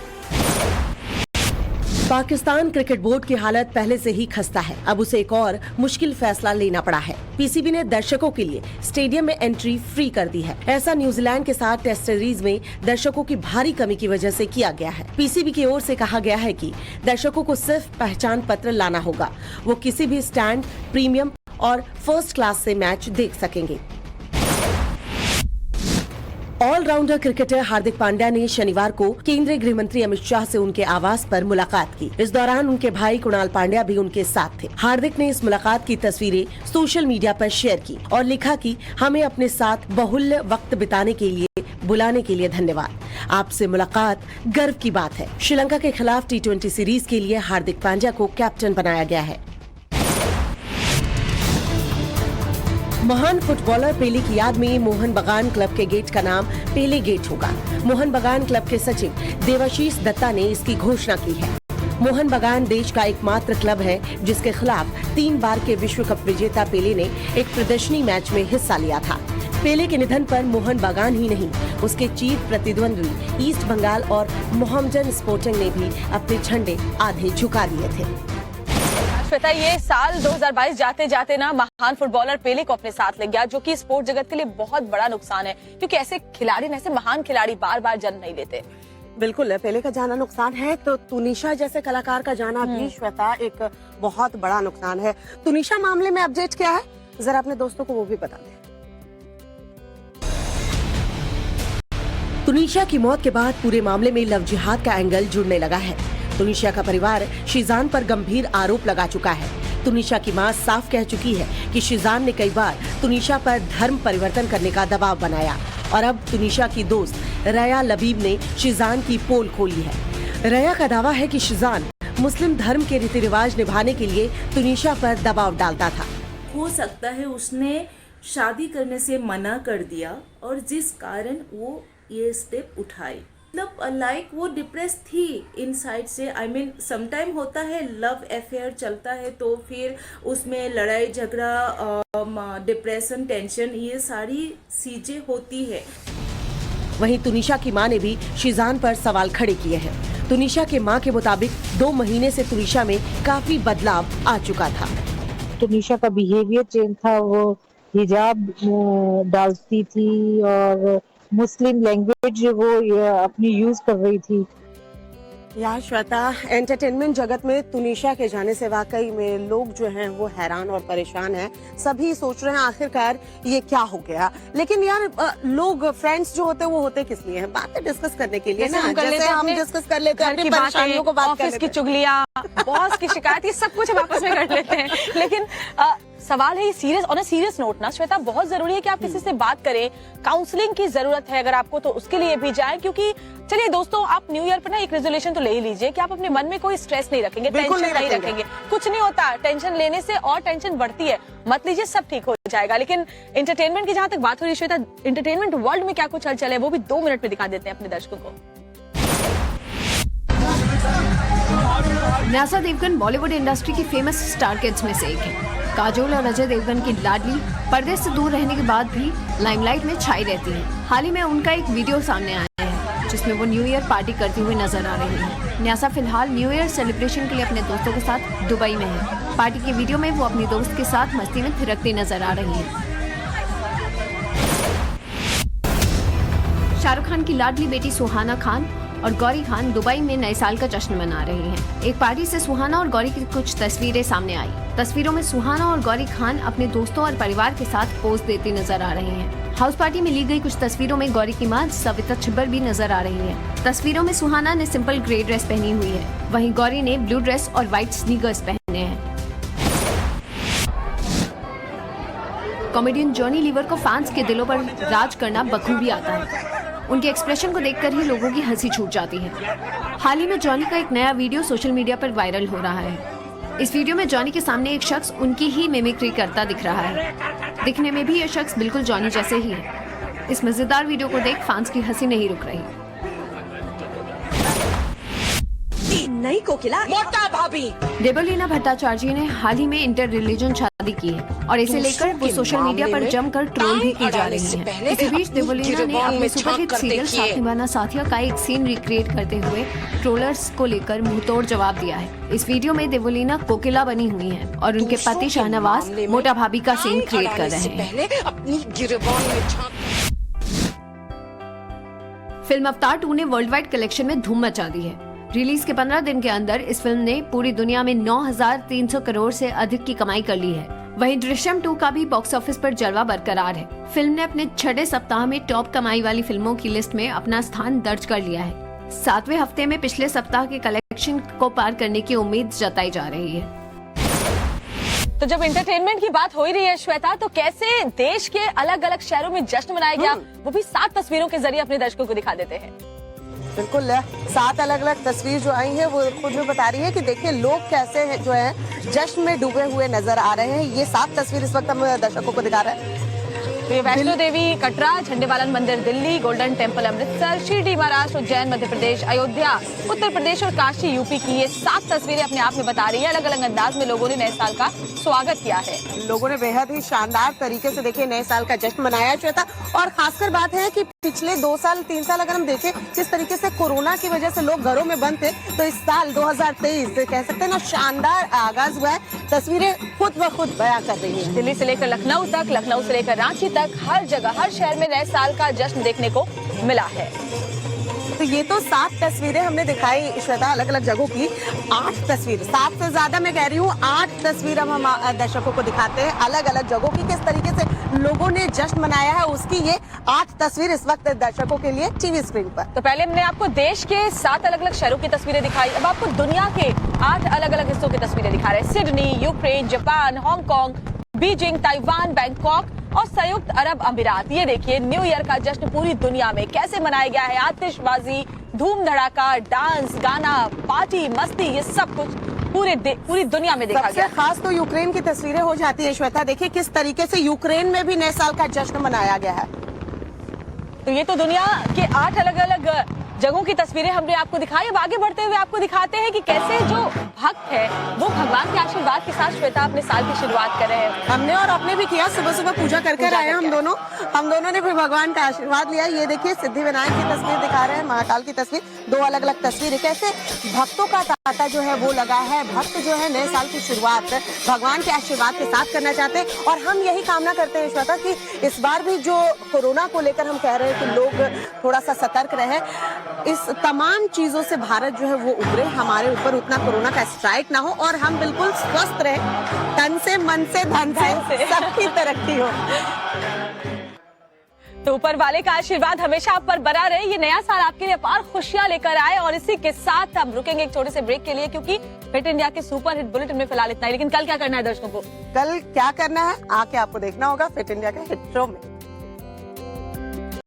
पाकिस्तान क्रिकेट बोर्ड की हालत पहले से ही खस्ता है। अब उसे एक और मुश्किल फैसला लेना पड़ा है। पीसीबी ने दर्शकों के लिए स्टेडियम में एंट्री फ्री कर दी है। ऐसा न्यूजीलैंड के साथ टेस्ट सीरीज में दर्शकों की भारी कमी की वजह से किया गया है। पीसीबी की ओर से कहा गया है कि दर्शकों को सिर्फ पहचान पत्र लाना होगा। वो किसी भी स्टैंड, प्रीमियम और फर्स्ट क्लास से मैच देख सकेंगे। ऑलराउंडर क्रिकेटर हार्दिक पांड्या ने शनिवार को केंद्रीय गृह मंत्री अमित शाह से उनके आवास पर मुलाकात की। इस दौरान उनके भाई कुणाल पांड्या भी उनके साथ थे। हार्दिक ने इस मुलाकात की तस्वीरें सोशल मीडिया पर शेयर की और लिखा कि हमें अपने साथ बहुल्य वक्त बिताने के लिए बुलाने के लिए धन्यवाद। आपसे मुलाकात गर्व की बात है। श्रीलंका के खिलाफ T20 सीरीज के लिए हार्दिक पांड्या को कैप्टन बनाया गया है। महान फुटबॉलर पेले की याद में मोहन बगान क्लब के गेट का नाम पेले गेट होगा। मोहन बगान क्लब के सचिव देवाशीष दत्ता ने इसकी घोषणा की है। मोहन बगान देश का एकमात्र क्लब है जिसके खिलाफ 3 बार के विश्व कप विजेता पेले ने एक प्रदर्शनी मैच में हिस्सा लिया था। पेले के निधन पर मोहन बगान ही नहीं, उसके चीफ प्रतिद्वंद्वी ईस्ट बंगाल और मोहम्मडन स्पोर्टिंग ने भी अपने झंडे आधे झुका दिए थे। श्वेता, ये साल 2022 जाते जाते ना महान फुटबॉलर पेले को अपने साथ ले गया, जो कि स्पोर्ट जगत के लिए बहुत बड़ा नुकसान है, क्योंकि ऐसे खिलाड़ी, ऐसे महान खिलाड़ी बार बार जन्म नहीं लेते। बिल्कुल, पेले का जाना नुकसान है, तो तुनिशा जैसे कलाकार का जाना भी श्वेता एक बहुत बड़ा नुकसान है। तुनिशा मामले में अपडेट क्या है, जरा अपने दोस्तों को वो भी बता दें। तुनिशा की मौत के बाद पूरे मामले में लव जिहाद का एंगल जुड़ने लगा है। तुनिशा का परिवार शीजान पर गंभीर आरोप लगा चुका है। तुनिशा की मां साफ कह चुकी है कि शीजान ने कई बार तुनिशा पर धर्म परिवर्तन करने का दबाव बनाया और अब तुनिशा की दोस्त रया लबीब ने शीजान की पोल खोली है। रया का दावा है कि शीजान मुस्लिम धर्म के रीति रिवाज निभाने के लिए तुनिशा पर दबाव डालता था। हो सकता है उसने शादी करने से मना कर दिया और जिस कारण वो ये स्टेप उठाई। मतलब लाइक वो डिप्रेस थी इनसाइड से। आई मीन समटाइम होता है लव अफेयर चलता है तो फिर उसमें लड़ाई झगड़ा, डिप्रेशन, टेंशन, ये सारी चीजें होती है। वहीं तुनिशा की मां ने भी शीजान पर सवाल खड़े किए हैं। तुनिशा के मां के मुताबिक 2 महीने से तुनिशा में काफी बदलाव आ चुका था। तुनिशा का बिहेवियर चेंज था, वो हिजाब डालती थी और मुस्लिम लैंग्वेज वो अपनी यूज कर रही थी। यार श्वेता, एंटरटेनमेंट जगत में तुनिशा के जाने से वाकई में लोग जो हैं वो हैरान और परेशान हैं। सभी सोच रहे हैं आखिरकार ये क्या हो गया। लेकिन यार लोग फ्रेंड्स जो होते हैं वो होते किस लिए हैं? बातें डिस्कस करने के लिए ना। जैसे हम डिस्कस कर लेते हैं अपनी परेशानियों को, बात ऑफिस की चुगलियां, बॉस की शिकायत, ये सब कुछ हम आपस में कर लेते हैं। लेकिन सवाल है ये serious, on a serious note ना श्वेता, बहुत जरूरी है कि आप किसी से बात करें। काउंसलिंग की जरूरत है अगर आपको, तो उसके लिए भी जाएं। क्योंकि चलिए दोस्तों, आप न्यू ईयर पर ना एक रेजोल्यूशन तो ले ही लीजिए कि आप अपने मन में कोई स्ट्रेस नहीं रखेंगे, टेंशन नहीं रखेंगे। कुछ नहीं होता, टेंशन लेने से और टेंशन बढ़ती है। मत लीजिए, सब ठीक हो जाएगा। लेकिन एंटरटेनमेंट की जहां तक बात हो रही है श्वेता, एंटरटेनमेंट वर्ल्ड में क्या कुछ हलचल है वो भी 2 मिनट में दिखा देते हैं अपने दर्शकों को। न्यासा देवगन बॉलीवुड इंडस्ट्री की फेमस स्टार किड्स में से एक है। काजोल और अजय देवगन की लाडली पर्दे से दूर रहने के बाद भी लाइमलाइट में छाई रहती हैं। हाल ही में उनका एक वीडियो सामने आया है जिसमें वो न्यू ईयर पार्टी करती हुई नजर आ रही है। न्यासा फिलहाल न्यू ईयर सेलिब्रेशन के लिए अपने दोस्तों के साथ दुबई में है। पार्टी के वीडियो में वो अपनी दोस्त के साथ मस्ती में थिरकती नजर आ रही है। शाहरुख खान की लाडली बेटी सुहाना खान और गौरी खान दुबई में नए साल का जश्न मना रही हैं। एक पार्टी से सुहाना और गौरी की कुछ तस्वीरें सामने आई। तस्वीरों में सुहाना और गौरी खान अपने दोस्तों और परिवार के साथ पोज देती नजर आ रही हैं। हाउस पार्टी में ली गई कुछ तस्वीरों में गौरी की मां सविता छिब्बर भी नजर आ रही है। तस्वीरों में सुहाना ने सिंपल ग्रे ड्रेस पहनी हुई है, वहीं गौरी ने ब्लू ड्रेस और व्हाइट स्नीकर्स पहने हैं। कॉमेडियन जॉनी लीवर को फैंस के दिलों पर राज करना बखूबी आता है। उनके एक्सप्रेशन को देखकर ही लोगों की हंसी छूट जाती है। हाल ही में जॉनी का एक नया वीडियो सोशल मीडिया पर वायरल हो रहा है। इस वीडियो में जॉनी के सामने एक शख्स उनकी ही मिमिक्री करता दिख रहा है। दिखने में भी यह शख्स बिल्कुल जॉनी जैसे ही है। इस मजेदार वीडियो को देख फैंस की हंसी नहीं रुक रही। नई कोकिला मोटा भाभी देवलीना भट्टाचार्य ने हाल ही में इंटर रिलीजन शादी की है और इसे लेकर वो सोशल मीडिया पर जमकर ट्रोल भी की जा रही है। इसी बीच देवलीना ने अपने सुपरहिट सीरियल साथ निभाना साथिया का एक सीन रिक्रिएट करते हुए ट्रोलर्स को लेकर मुंहतोड़ जवाब दिया है। इस वीडियो में देवलीना कोकिला बनी हुई हैं और उनके पति शाहनवाज मोटा भाभी का सीन क्रिएट कर रहे हैं। फिल्म अवतार 2 ने वर्ल्ड वाइड कलेक्शन में धूम मचा दी है। रिलीज के 15 दिन के अंदर इस फिल्म ने पूरी दुनिया में 9,300 करोड़ से अधिक की कमाई कर ली है। वहीं दृश्यम 2 का भी बॉक्स ऑफिस पर जलवा बरकरार है। फिल्म ने अपने 6वें सप्ताह में टॉप कमाई वाली फिल्मों की लिस्ट में अपना स्थान दर्ज कर लिया है। 7वें हफ्ते में पिछले सप्ताह के कलेक्शन को पार करने की उम्मीद जताई जा रही है। तो जब एंटरटेनमेंट की बात हो ही रही है श्वेता, तो कैसे देश के अलग अलग शहरों में जश्न मनाया गया, वो भी 7 तस्वीरों के जरिए अपने दर्शकों को दिखा देते हैं। बिल्कुल 7 अलग अलग तस्वीर जो आई है वो खुद में बता रही है कि देखिए लोग कैसे है जो है जश्न में डूबे हुए नजर आ रहे हैं। ये 7 तस्वीर इस वक्त हम दर्शकों को दिखा रहे हैं। वैष्णो देवी कटरा, झंडेवालन मंदिर दिल्ली, गोल्डन टेम्पल अमृतसर, शिरडी महाराष्ट्र, उज्जैन मध्य प्रदेश, अयोध्या उत्तर प्रदेश और काशी यूपी की ये 7 तस्वीरें अपने आप में बता रही है। अलग अलग अंदाज में लोगों ने नए साल का स्वागत किया है। लोगों ने बेहद ही शानदार तरीके से देखिए नए साल का जश्न मनाया श्वेता। और खासकर बात है कि पिछले 2 साल 3 साल अगर हम देखें किस तरीके से कोरोना की वजह से लोग घरों में बंद थे, तो इस साल 2023 कह सकते हैं ना शानदार आगाज हुआ है। तस्वीरें खुद ब खुद बयां कर रही है। दिल्ली से लेकर लखनऊ तक, लखनऊ से लेकर रांची तक, हर जगह हर शहर में नए साल का जश्न देखने को मिला है। तो ये तो 7 तस्वीरें हमने दिखाई श्वेता अलग अलग जगहों की। 8 तस्वीर, 7 से ज्यादा मैं कह रही हूँ, 8 तस्वीर हम दर्शकों को दिखाते हैं अलग अलग जगहों की, किस तरीके से लोगों ने जश्न मनाया है उसकी ये 8 तस्वीर इस वक्त दर्शकों के लिए टीवी स्क्रीन पर। तो पहले हमने आपको देश के 7 अलग अलग शहरों की तस्वीरें दिखाई, अब आपको दुनिया के 8 अलग अलग हिस्सों की तस्वीरें दिखा रहे हैं। Sydney, Ukraine, Japan, Hong Kong, Beijing, Taiwan, Bangkok और संयुक्त अरब अमीरात। ये देखिए न्यू ईयर का जश्न पूरी दुनिया में कैसे मनाया गया है। आतिशबाजी, धूम धड़ाका, डांस, गाना, पार्टी, मस्ती, ये सब कुछ पूरी दुनिया में देखा गया। सबसे खास तो यूक्रेन की तस्वीरें हो जाती है श्वेता। देखिए किस तरीके से यूक्रेन में भी नए साल का जश्न मनाया गया है। तो ये तो दुनिया के 8 अलग अलग जगहों की तस्वीरें हमने आपको दिखाई। अब आगे बढ़ते हुए आपको दिखाते हैं कि कैसे जो भक्त है वो भगवान के आशीर्वाद के साथ श्वेता अपने साल की शुरुआत कर रहे हैं। हमने और आपने भी किया, सुबह सुबह पूजा करके आए हम दोनों ने भी भगवान का आशीर्वाद लिया। ये देखिए सिद्धि विनायक की तस्वीर दिखा रहे हैं, महाकाल की तस्वीर, 2 अलग अलग तस्वीर। कैसे भक्तों का तांता जो है वो लगा है। भक्त जो है नए साल की शुरुआत भगवान के आशीर्वाद के साथ करना चाहते हैं और हम यही कामना करते हैं श्वेता कि इस बार भी जो कोरोना को लेकर हम कह रहे हैं कि लोग थोड़ा सा सतर्क रहे, इस तमाम चीजों से भारत जो है वो उभरे, हमारे ऊपर उतना कोरोना का स्ट्राइक ना हो और हम बिल्कुल स्वस्थ रहे, तन से, मन से, धन से, सबकी तरक्की हो। तो ऊपर वाले का आशीर्वाद हमेशा आप पर बना रहे। ये नया साल आपके लिए अपार खुशियां लेकर आए और इसी के साथ हम रुकेंगे एक छोटे से ब्रेक के लिए, क्योंकि फिट इंडिया के सुपर हिट बुलेटिन में फिलहाल इतना ही। लेकिन कल क्या करना है दर्शकों को? कल क्या करना है आके आपको देखना होगा फिट इंडिया के हिट शो में।